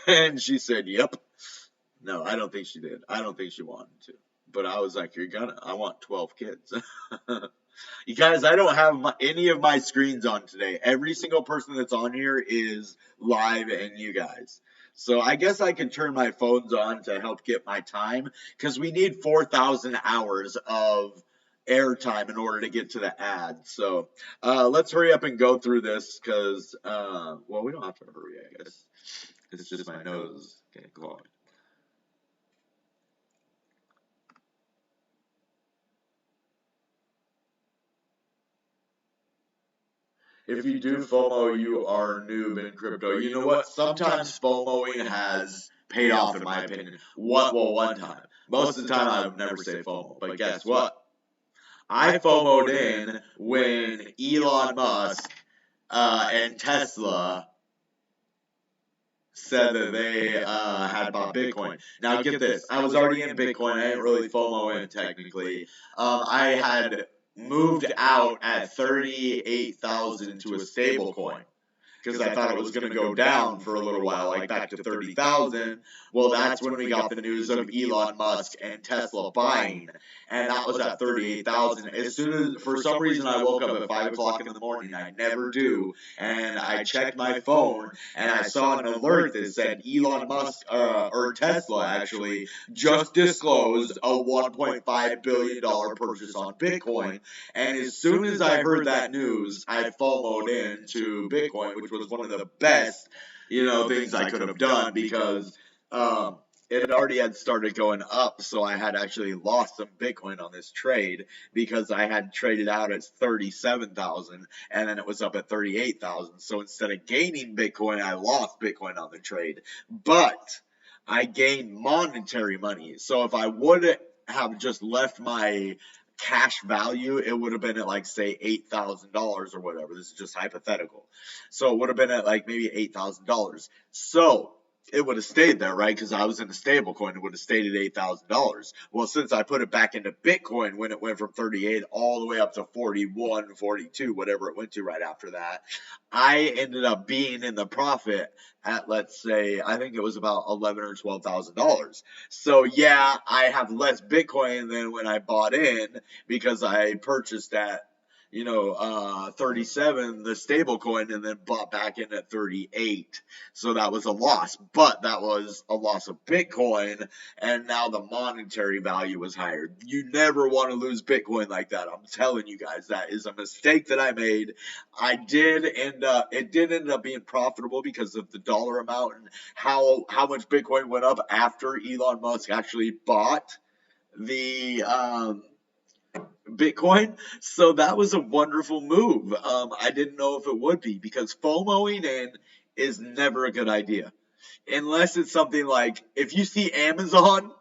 A: And she said, "Yep." No, I don't think she did. I don't think she wanted to. But I was like, "You're gonna. I want 12 kids." You guys, I don't have any of my screens on today. Every single person that's on here is live and you guys. So I guess I can turn my phones on to help get my time, because we need 4,000 hours of airtime in order to get to the ad. So let's hurry up and go through this, because, well, we don't have to hurry, I guess. It's just my nose getting clogged. If you do FOMO, you are a noob in crypto. You know what? Sometimes FOMOing has paid off, in my opinion. One time. Most of the time, I would never say FOMO. But guess what? I FOMO'd in when Elon Musk and Tesla said that they had bought Bitcoin. Now get this, I was already in Bitcoin. I didn't really FOMO in technically. I had moved out at 38,000 to a stable coin, because I thought it was going to go down for a little while, like back to 30,000. Well, that's when we got the news of Elon Musk and Tesla buying, and that was at 38,000. As soon as, for some reason, I woke up at 5 o'clock in the morning, I never do, and I checked my phone, and I saw an alert that said Elon Musk, or Tesla actually, just disclosed a $1.5 billion purchase on Bitcoin. And as soon as I heard that news, I FOMO'd into Bitcoin, which was one of the best, things I could have done, because it already had started going up, so I had actually lost some Bitcoin on this trade, because I had traded out at 37,000 and then it was up at 38,000. So instead of gaining Bitcoin, I lost Bitcoin on the trade, but I gained monetary money. So if I would have just left my cash value, it would have been at like, say, $8,000 or whatever. This is just hypothetical. So it would have been at like maybe $8,000. So it would have stayed there, right? Because I was in a stable coin, it would have stayed at $8,000. Well, since I put it back into Bitcoin when it went from 38 all the way up to 41, 42, whatever it went to right after that, I ended up being in the profit at, let's say, I think it was about $11,000 or $12,000. So yeah, I have less Bitcoin than when I bought in because I purchased at 37, the stable coin, and then bought back in at 38. So that was a loss, but that was a loss of Bitcoin, and now the monetary value was higher. You never want to lose Bitcoin like that. I'm telling you guys, that is a mistake that I made. It did end up being profitable because of the dollar amount and how much Bitcoin went up after Elon Musk actually bought the Bitcoin. So that was a wonderful move. I didn't know if it would be because FOMOing in is never a good idea. Unless it's something like if you see Amazon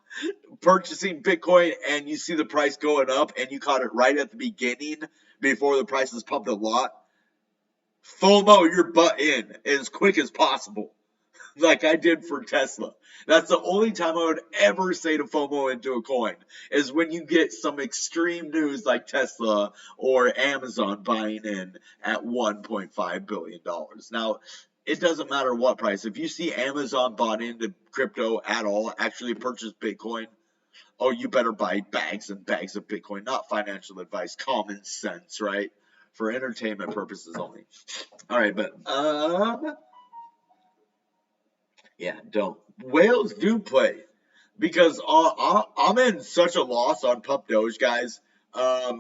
A: purchasing Bitcoin and you see the price going up and you caught it right at the beginning before the prices pumped a lot, FOMO your butt in as quick as possible like I did for Tesla. That's the only time I would ever say to FOMO into a coin is when you get some extreme news like Tesla or Amazon buying in at $1.5 billion. Now, it doesn't matter what price. If you see Amazon bought into crypto at all, actually purchase Bitcoin, oh, you better buy bags and bags of Bitcoin. Not financial advice, common sense, right? For entertainment purposes only. All right, but yeah, don't. Whales do play because I'm in such a loss on Pup Doge, guys.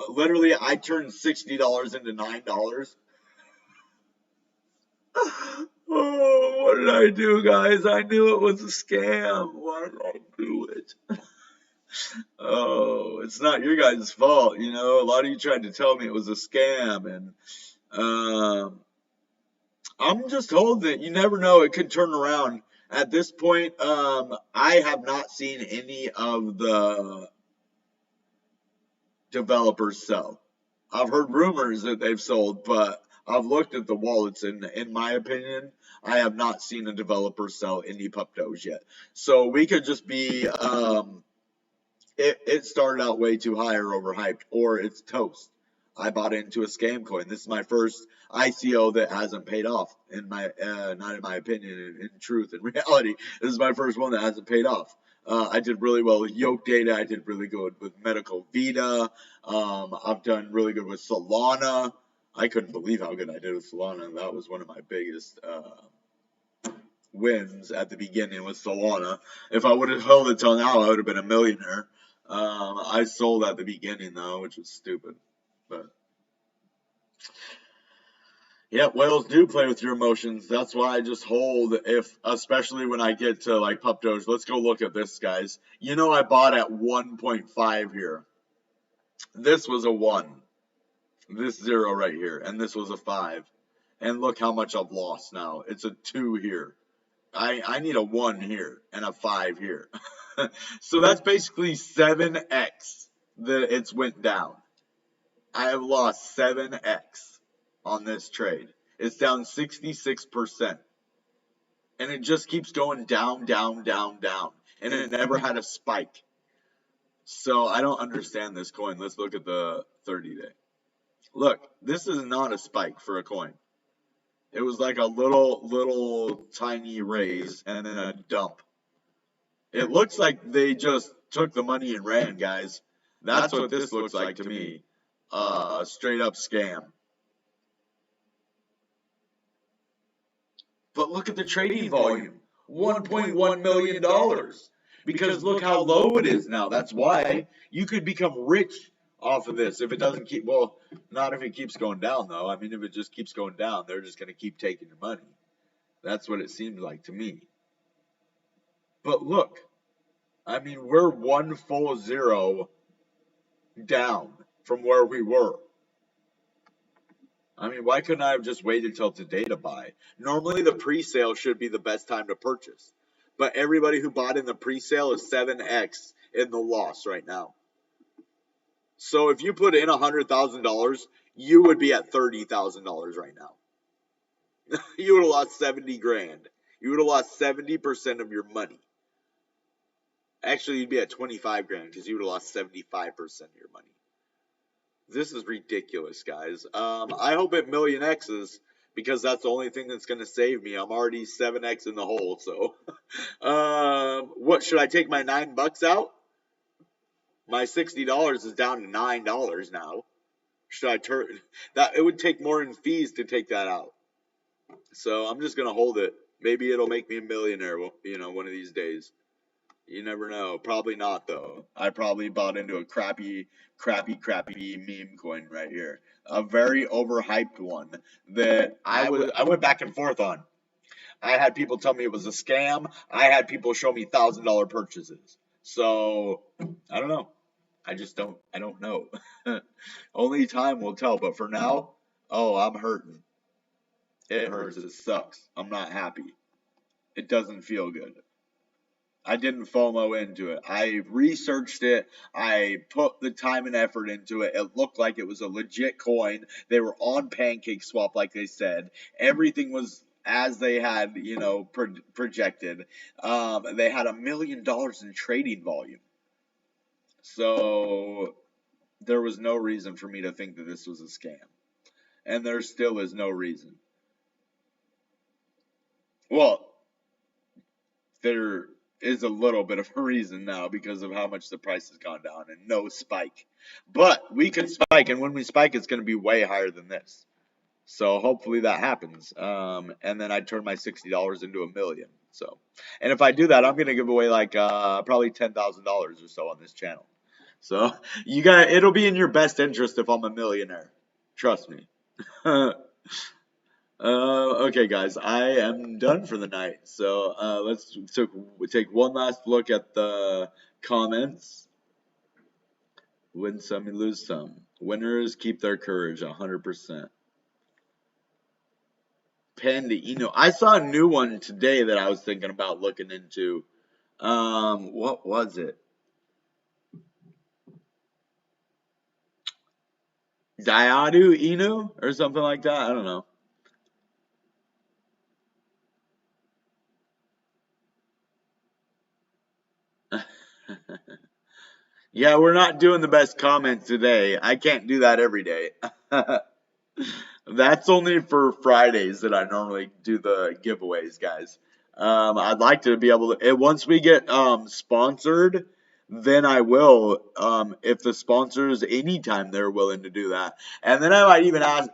A: Literally, I turned $60 into $9. Oh, what did I do, guys? I knew it was a scam. Why did I do it? Oh, it's not your guys' fault, you know. A lot of you tried to tell me it was a scam, and I'm just told that you never know, it could turn around. At this point, I have not seen any of the developers sell. I've heard rumors that they've sold, but I've looked at the wallets, and in my opinion, I have not seen a developer sell any Pup Doge yet. So we could just be, it started out way too high or overhyped, or it's toast. I bought into a scam coin. This is my first ICO that hasn't paid off. Not in my opinion, in truth, in reality, this is my first one that hasn't paid off. I did really well with Yoke Data. I did really good with Medical Vita. I've done really good with Solana. I couldn't believe how good I did with Solana. That was one of my biggest wins at the beginning with Solana. If I would have held it till now, I would have been a millionaire. I sold at the beginning though, which was stupid. But yeah, whales do play with your emotions. That's why I just hold especially when I get to like Pup Doge. Let's go look at this, guys. You know, I bought at 1.5 here. This was a 1. This 0 right here. And this was a 5. And look how much I've lost now. It's a 2 here. I need a 1 here and a 5 here. So that's basically 7x that it's went down. I have lost 7x on this trade. It's down 66%. And it just keeps going down, down, down, down. And it never had a spike. So I don't understand this coin. Let's look at the 30-day. Look, this is not a spike for a coin. It was like a little tiny raise and then a dump. It looks like they just took the money and ran, guys. That's what this looks like to me. Straight up scam. But look at the trading volume. $1.1 million. Because look how low it is now. That's why you could become rich off of this if it doesn't keep, well, not if it keeps going down though. I mean, if it just keeps going down, they're just going to keep taking your money. That's what it seems like to me. But look, I mean, we're 1 full 0 down from where we were. I mean, why couldn't I have just waited till today to buy? Normally, the pre-sale should be the best time to purchase. But everybody who bought in the pre-sale is 7x in the loss right now. So if you put in $100,000, you would be at $30,000 right now. You would have lost 70 grand You would have lost 70% of your money. Actually, you'd be at 25 grand because you would have lost 75% of your money. This is ridiculous, guys. I hope it million X's because that's the only thing that's going to save me. I'm already 7X in the hole, so. What, should I take my $9 out? My $60 is down to $9 now. Should I turn that? It would take more in fees to take that out. So I'm just going to hold it. Maybe it'll make me a millionaire, one of these days. You never know. Probably not, though. I probably bought into a crappy meme coin right here. A very overhyped one that I went back and forth on. I had people tell me it was a scam. I had people show me $1,000 purchases. So I don't know. I don't know. Only time will tell. But for now, I'm hurting. It hurts. It sucks. I'm not happy. It doesn't feel good. I didn't FOMO into it. I researched it. I put the time and effort into it. It looked like it was a legit coin. They were on PancakeSwap, like they said. Everything was as they had, projected. They had $1 million in trading volume. So there was no reason for me to think that this was a scam. And there still is no reason. Well, there is a little bit of a reason now because of how much the price has gone down and no spike. But we could spike, and when we spike, it's going to be way higher than this. So hopefully that happens. And then I'd turn my $60 into $1 million. So, and if I do that, I'm going to give away like probably $10,000 or so on this channel. So it'll be in your best interest if I'm a millionaire. Trust me. Okay, guys, I am done for the night. So let's take one last look at the comments. Win some, you lose some. Winners keep their courage, 100%. Pandino. I saw a new one today that I was thinking about looking into. What was it? Diadu Inu or something like that? I don't know. Yeah, we're not doing the best comments today. I can't do that every day. That's only for Fridays that I normally do the giveaways, guys. I'd like to be able to, once we get sponsored, then I will, if the sponsors anytime they're willing to do that. And then I might even ask,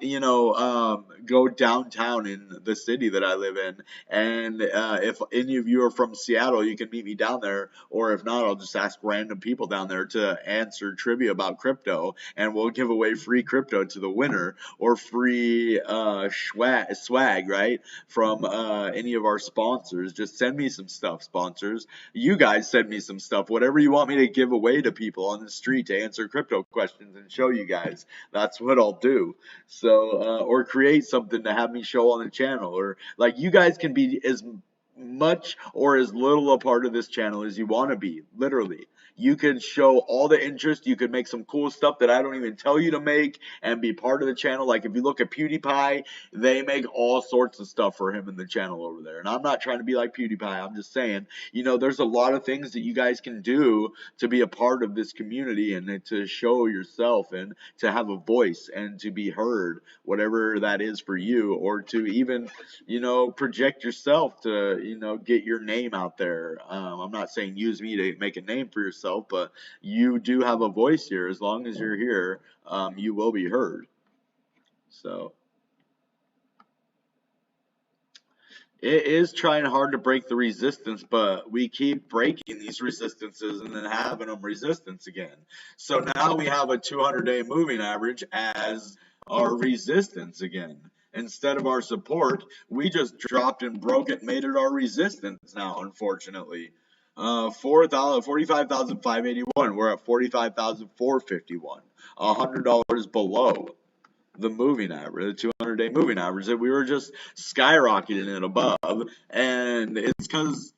A: go downtown in the city that I live in. And if any of you are from Seattle, you can meet me down there. Or if not, I'll just ask random people down there to answer trivia about crypto. And we'll give away free crypto to the winner or free swag, right, from any of our sponsors. Just send me some stuff, sponsors. You guys send me some stuff. Whatever you want me to give away to people on the street to answer crypto questions and show you guys, that's what I'll do. So, or create something to have me show on the channel, or like you guys can be as much or as little a part of this channel as you want to be, literally. You could show all the interest. You could make some cool stuff that I don't even tell you to make and be part of the channel. Like if you look at PewDiePie, they make all sorts of stuff for him in the channel over there. And I'm not trying to be like PewDiePie. I'm just saying, there's a lot of things that you guys can do to be a part of this community and to show yourself and to have a voice and to be heard, whatever that is for you, or to even, project yourself to, get your name out there. I'm not saying use me to make a name for yourself, but you do have a voice here. As long as you're here, you will be heard. So it is trying hard to break the resistance, but we keep breaking these resistances and then having them resistance again. So now we have a 200-day moving average as our resistance again. Instead of our support, we just dropped and broke it, made it our resistance now, unfortunately. 45,581. We're at 45,451. $100 below the moving average, the 200-day moving average, that we were just skyrocketing it above. And it's because,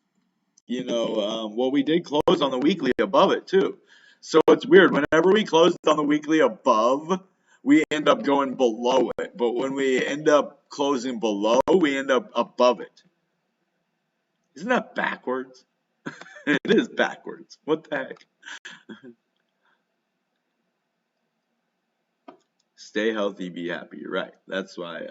A: we did close on the weekly above it too. So it's weird. Whenever we closed on the weekly above, we end up going below it. But when we end up closing below, we end up above it. Isn't that backwards? It is backwards. What the heck? Stay healthy, be happy. You're right. That's why.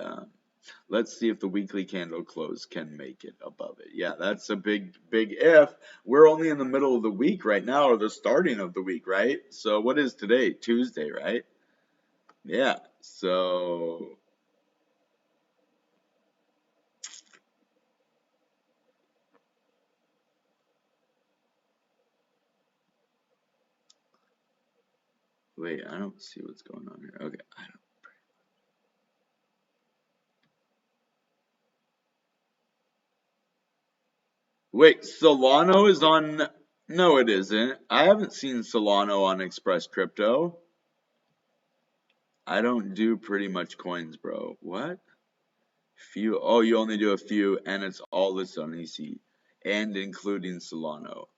A: Let's see if the weekly candle close can make it above it. Yeah, that's a big if. We're only in the middle of the week right now, or the starting of the week, right? So what is today? Tuesday, right? Yeah. So wait, I don't see what's going on here. Okay, I don't. Wait, Solano is on. No, it isn't. I haven't seen Solano on Express Crypto. I don't do pretty much coins, bro. What? Few. Oh, you only do a few, and it's all listed on EC, and including Solano.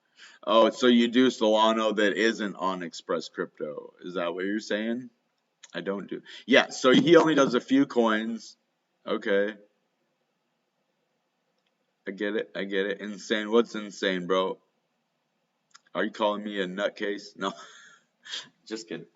A: Oh, so you do Solano that isn't on Express Crypto. Is that what you're saying? I don't do. Yeah, so he only does a few coins. Okay. I get it. I get it. Insane. What's insane, bro? Are you calling me a nutcase? No, just kidding.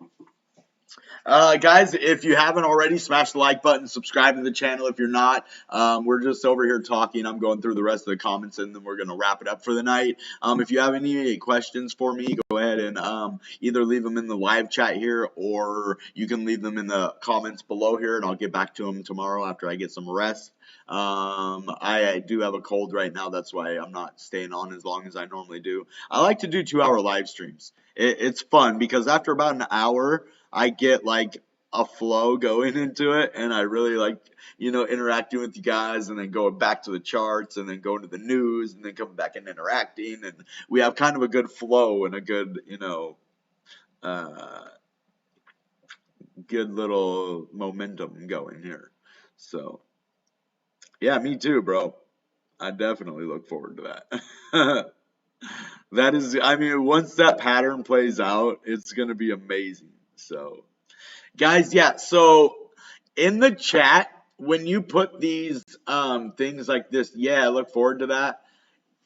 A: Guys, if you haven't already, smash the like button, subscribe to the channel if you're not. We're just over here talking. I'm going through the rest of the comments, and then we're going to wrap it up for the night. If you have any questions for me, go ahead and either leave them in the live chat here, or you can leave them in the comments below here, and I'll get back to them tomorrow after I get some rest. I do have a cold right now. That's why I'm not staying on as long as I normally do. I like to do 2-hour live streams. It's fun because after about an hour, I get like a flow going into it, and I really like, interacting with you guys, and then going back to the charts, and then going to the news, and then coming back and interacting, and we have kind of a good flow and a good, uh, good little momentum going here. So, yeah, me too, bro. I definitely look forward to that. That is, I mean, once that pattern plays out, it's gonna be amazing. So. Guys, yeah, so in the chat, when you put these things like this, yeah, I look forward to that.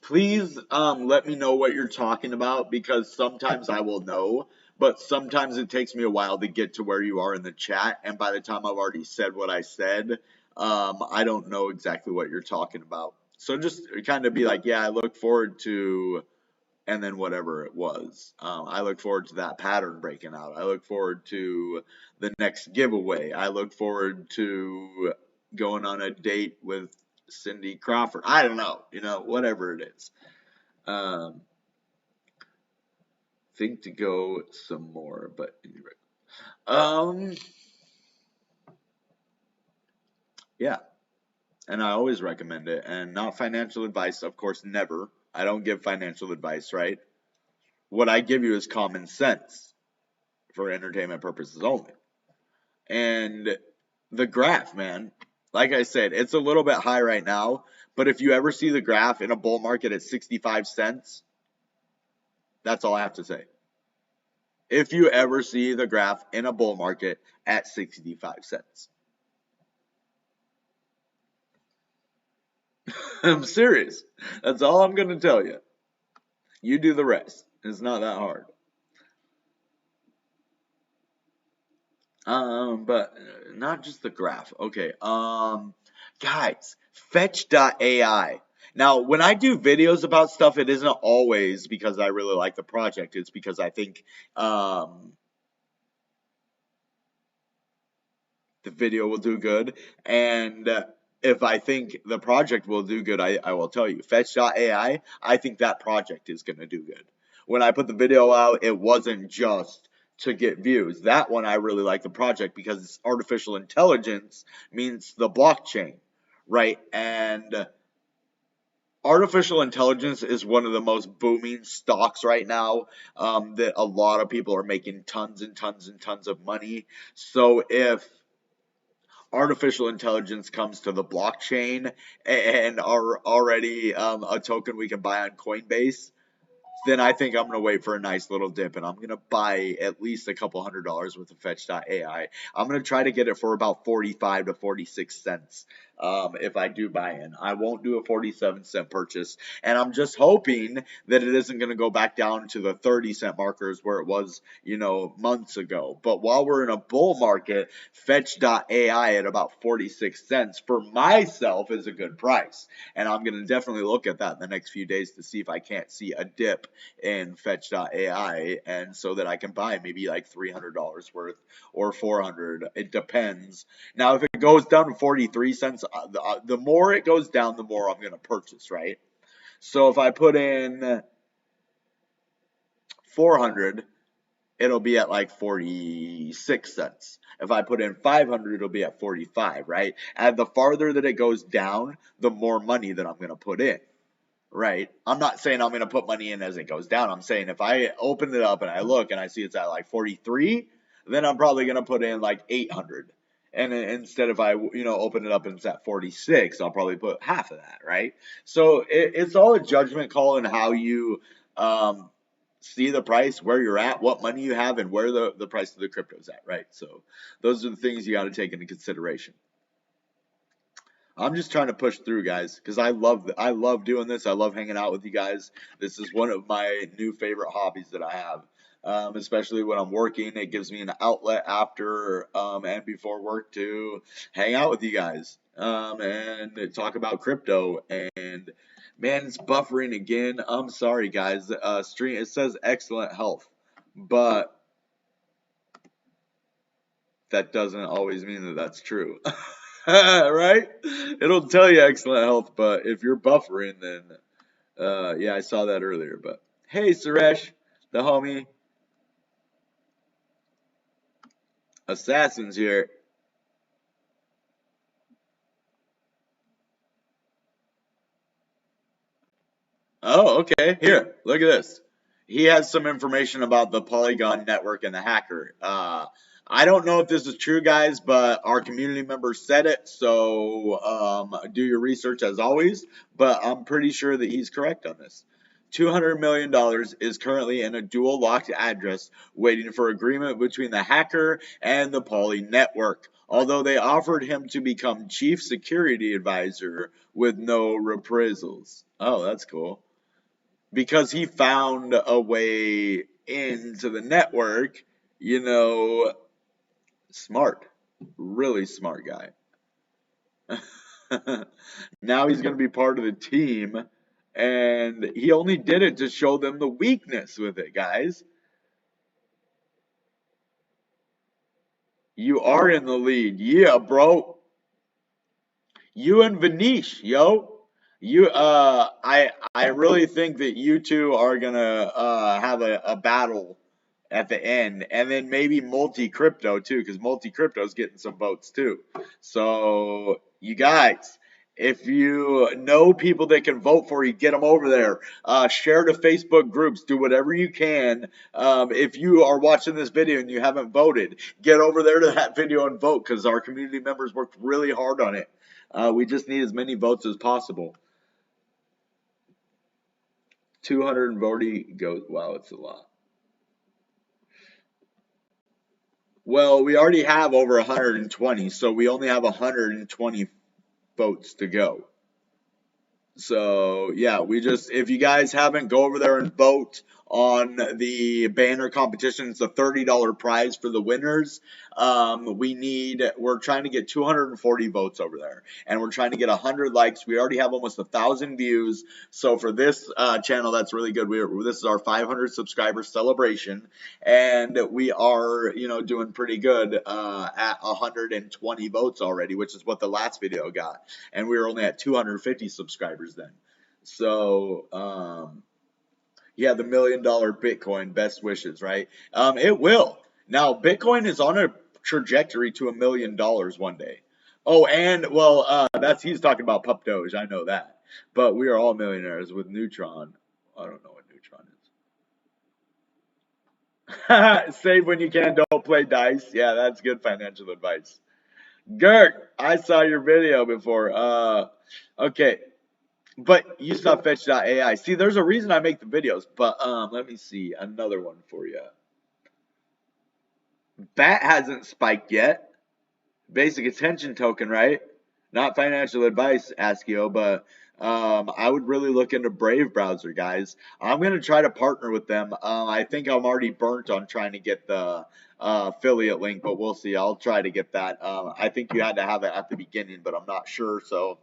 A: Please let me know what you're talking about, because sometimes I will know, but sometimes it takes me a while to get to where you are in the chat, and by the time I've already said what I said, I don't know exactly what you're talking about. So just kind of be like, yeah, I look forward to, and then whatever it was. I look forward to that pattern breaking out. I look forward to the next giveaway. I look forward to going on a date with Cindy Crawford. I don't know, whatever it is. Think to go some more, but anyway. Yeah, and I always recommend it. And not financial advice, of course, never. I don't give financial advice, right? What I give you is common sense for entertainment purposes only. And the graph, man, like I said, it's a little bit high right now, but if you ever see the graph in a bull market at 65 cents, that's all I have to say. If you ever see the graph in a bull market at 65 cents. I'm serious. That's all I'm going to tell you. You do the rest. It's not that hard. But not just the graph. Okay. Guys, fetch.ai. Now, when I do videos about stuff, it isn't always because I really like the project. It's because I think the video will do good. And if I think the project will do good, I will tell you. Fetch.ai, I think that project is going to do good. When I put the video out, it wasn't just to get views. That one, I really like the project because it's artificial intelligence means the blockchain, right? And artificial intelligence is one of the most booming stocks right now, that a lot of people are making tons and tons and tons of money. So if artificial intelligence comes to the blockchain and are already a token we can buy on Coinbase, then I think I'm going to wait for a nice little dip, and I'm going to buy at least a couple $100 worth of Fetch.ai. I'm going to try to get it for about 45 to 46 cents. If I do buy in, I won't do a 47-cent purchase, and I'm just hoping that it isn't going to go back down to the 30-cent markers where it was, months ago. But while we're in a bull market, Fetch.ai at about 46 cents for myself is a good price, and I'm going to definitely look at that in the next few days to see if I can't see a dip in Fetch.ai, and so that I can buy maybe like $300 worth or 400. It depends. Now, if it goes down to 43 cents, the more it goes down, the more I'm going to purchase, right? So if I put in 400, it'll be at like 46 cents. If I put in 500, it'll be at 45, right? And the farther that it goes down, the more money that I'm going to put in, right? I'm not saying I'm going to put money in as it goes down. I'm saying if I open it up and I look and I see it's at like 43, then I'm probably going to put in like 800. And instead if I, open it up and it's at 46, I'll probably put half of that, right? So it's all a judgment call on how you see the price, where you're at, what money you have, and where the price of the crypto's at, right? So those are the things you got to take into consideration. I'm just trying to push through, guys, because I love doing this. I love hanging out with you guys. This is one of my new favorite hobbies that I have, especially when I'm working. It gives me an outlet after and before work to hang out with you guys and talk about crypto. And man, it's buffering again. I'm sorry, guys. Stream, it says excellent health, but that doesn't always mean that that's true. Right? It'll tell you excellent health, but if you're buffering, then yeah, I saw that earlier. But hey, Suresh, the homie, Assassin's here. Oh, okay. Here, look at this. He has some information about the Polygon network and the hacker. I don't know if this is true, guys, but our community members said it, so do your research as always. But I'm pretty sure that he's correct on this. $200 million is currently in a dual locked address waiting for agreement between the hacker and the Poly network, although they offered him to become chief security advisor with no reprisals. Oh, that's cool. Because he found a way into the network, smart, really smart guy. Now he's going to be part of the team, and he only did it to show them the weakness with it, guys. You are in the lead. Yeah, bro. You and Vanish, yo. I really think that you two are gonna have a battle at the end, and then maybe multi crypto too, because multi crypto is getting some votes too. So you guys, if you know people that can vote for you, get them over there. Share to Facebook groups. Do whatever you can. If you are watching this video and you haven't voted, get over there to that video and vote, because our community members worked really hard on it. We just need as many votes as possible. 240 goes. Wow, it's a lot. Well, we already have over 120, so we only have 120 votes to go. So yeah, if you guys haven't, go over there and vote on the banner competition. It's a $30 prize for the winners. We're trying to get 240 votes over there, and we're trying to get 100 likes. We already have almost 1,000 views. So for this channel, that's really good. This is our 500 subscriber celebration, and we are, doing pretty good at 120 votes already, which is what the last video got, and we were only at 250 subscribers then. So yeah, the $1 million Bitcoin, best wishes, right? It will. Now, Bitcoin is on a trajectory to $1 million one day. Oh, and well, he's talking about Pup Doge. I know that, but we are all millionaires with Neutron. I don't know what Neutron is. Save when you can. Don't play dice. Yeah, that's good financial advice. Gert, I saw your video before. Okay. But use fetch.ai. See, there's a reason I make the videos, but let me see another one for you. Bat hasn't spiked yet. Basic attention token, right? Not financial advice, Askio, but I would really look into Brave browser, guys. I'm gonna try to partner with them. I think I'm already burnt on trying to get the affiliate link, but we'll see. I'll try to get that. I think you had to have it at the beginning, but I'm not sure, so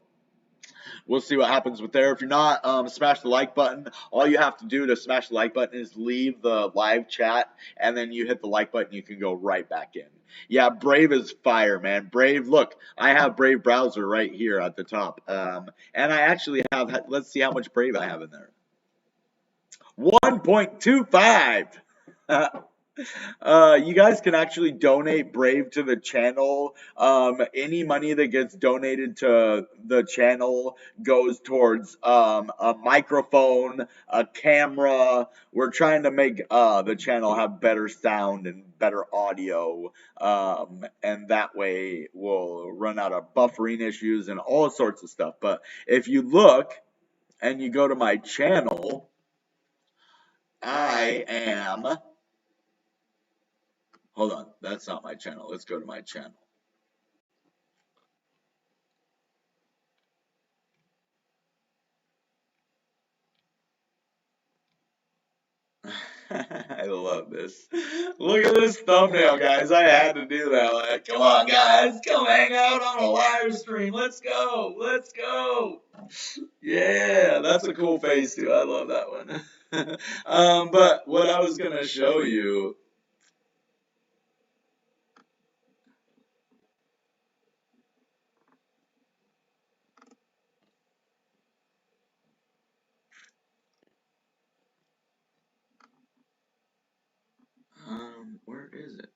A: we'll see what happens with there. If you're not, smash the like button. All you have to do to smash the like button is leave the live chat, and then you hit the like button. You can go right back in. Yeah, Brave is fire, man. Brave, look, I have Brave browser right here at the top. And I actually have, let's see how much Brave I have in there. 1.25. You guys can actually donate Brave to the channel. Any money that gets donated to the channel goes towards a microphone, a camera. We're trying to make the channel have better sound and better audio, and that way we'll run out of buffering issues and all sorts of stuff. But if you look and you go to my channel, I am. Hold on, that's not my channel. Let's go to my channel. I love this. Look at this thumbnail, guys. I had to do that. Like, come on, guys, come hang out on a live stream. Let's go. Let's go. Yeah, that's a cool face too. I love that one. But what I was gonna show you. Where is it?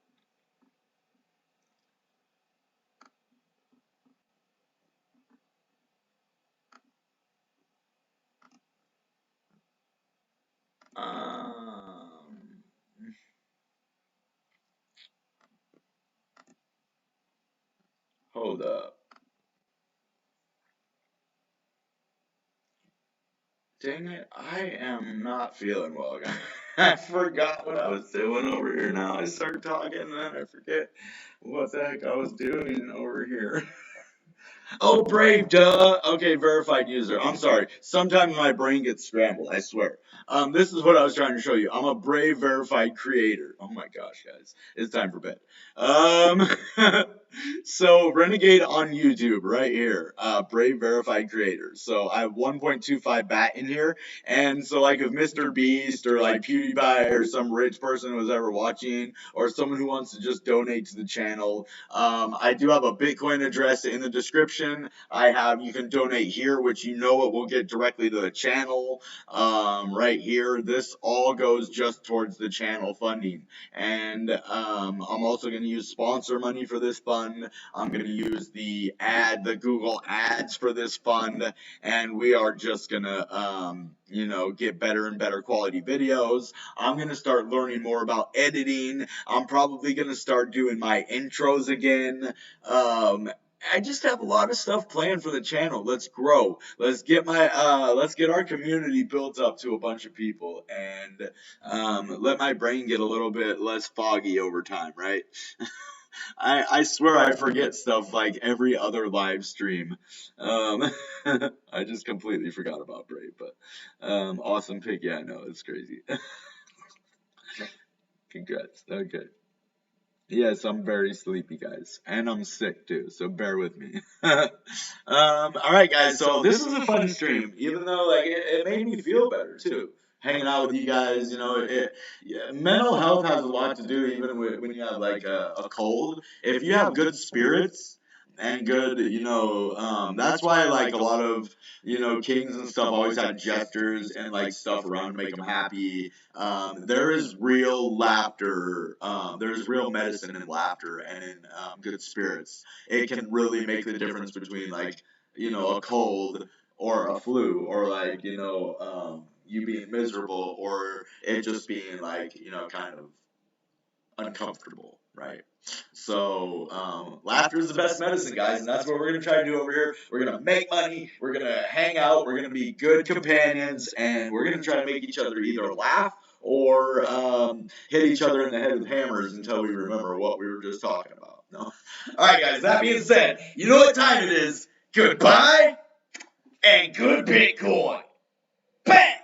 A: Um, Hold up. Dang it, I am not feeling well, guys. I forgot what I was doing over here now. I start talking and then I forget what the heck I was doing over here. Oh, Brave, duh. Okay, verified user. I'm sorry. Sometimes my brain gets scrambled, I swear. This is what I was trying to show you. I'm a Brave verified creator. Oh my gosh, guys. It's time for bed. Um, so Renegade on YouTube right here. Brave verified creator. So I have 1.25 bat in here. And so like if Mr. Beast or like PewDiePie or some rich person was ever watching or someone who wants to just donate to the channel, I do have a Bitcoin address in the description. You can donate here, which you know it will get directly to the channel. Right here, this all goes just towards the channel funding. And I'm also going to use sponsor money for this fund. I'm going to use the Google ads for this fund. And we are just going to, get better and better quality videos. I'm going to start learning more about editing. I'm probably going to start doing my intros again. I just have a lot of stuff planned for the channel. Let's grow. Let's get our community built up to a bunch of people and let my brain get a little bit less foggy over time, right? I swear I forget stuff like every other live stream. I just completely forgot about Brave, but awesome pick. Yeah, I know it's crazy. Congrats. Okay. Yes, I'm very sleepy, guys, and I'm sick too, so bear with me. All right, guys. So this was a fun stream, even though like it made me feel better too. Hanging out with you guys, yeah, mental health has a lot to do, even when you have like a cold. If you have good spirits and good, that's why like a lot of kings and stuff always have gestures and like stuff around to make them happy. There is real laughter. There's real medicine in laughter and in good spirits. It can really make the difference between like a cold or a flu or like you being miserable or it just being like kind of uncomfortable. right? So laughter is the best medicine, guys, and that's what we're going to try to do over here. We're going to make money, we're going to hang out, we're going to be good companions, and we're going to try to make each other either laugh or hit each other in the head with hammers until we remember what we were just talking about. No? All right, guys, that being said, you know what time it is. Goodbye and good Bitcoin. Bam!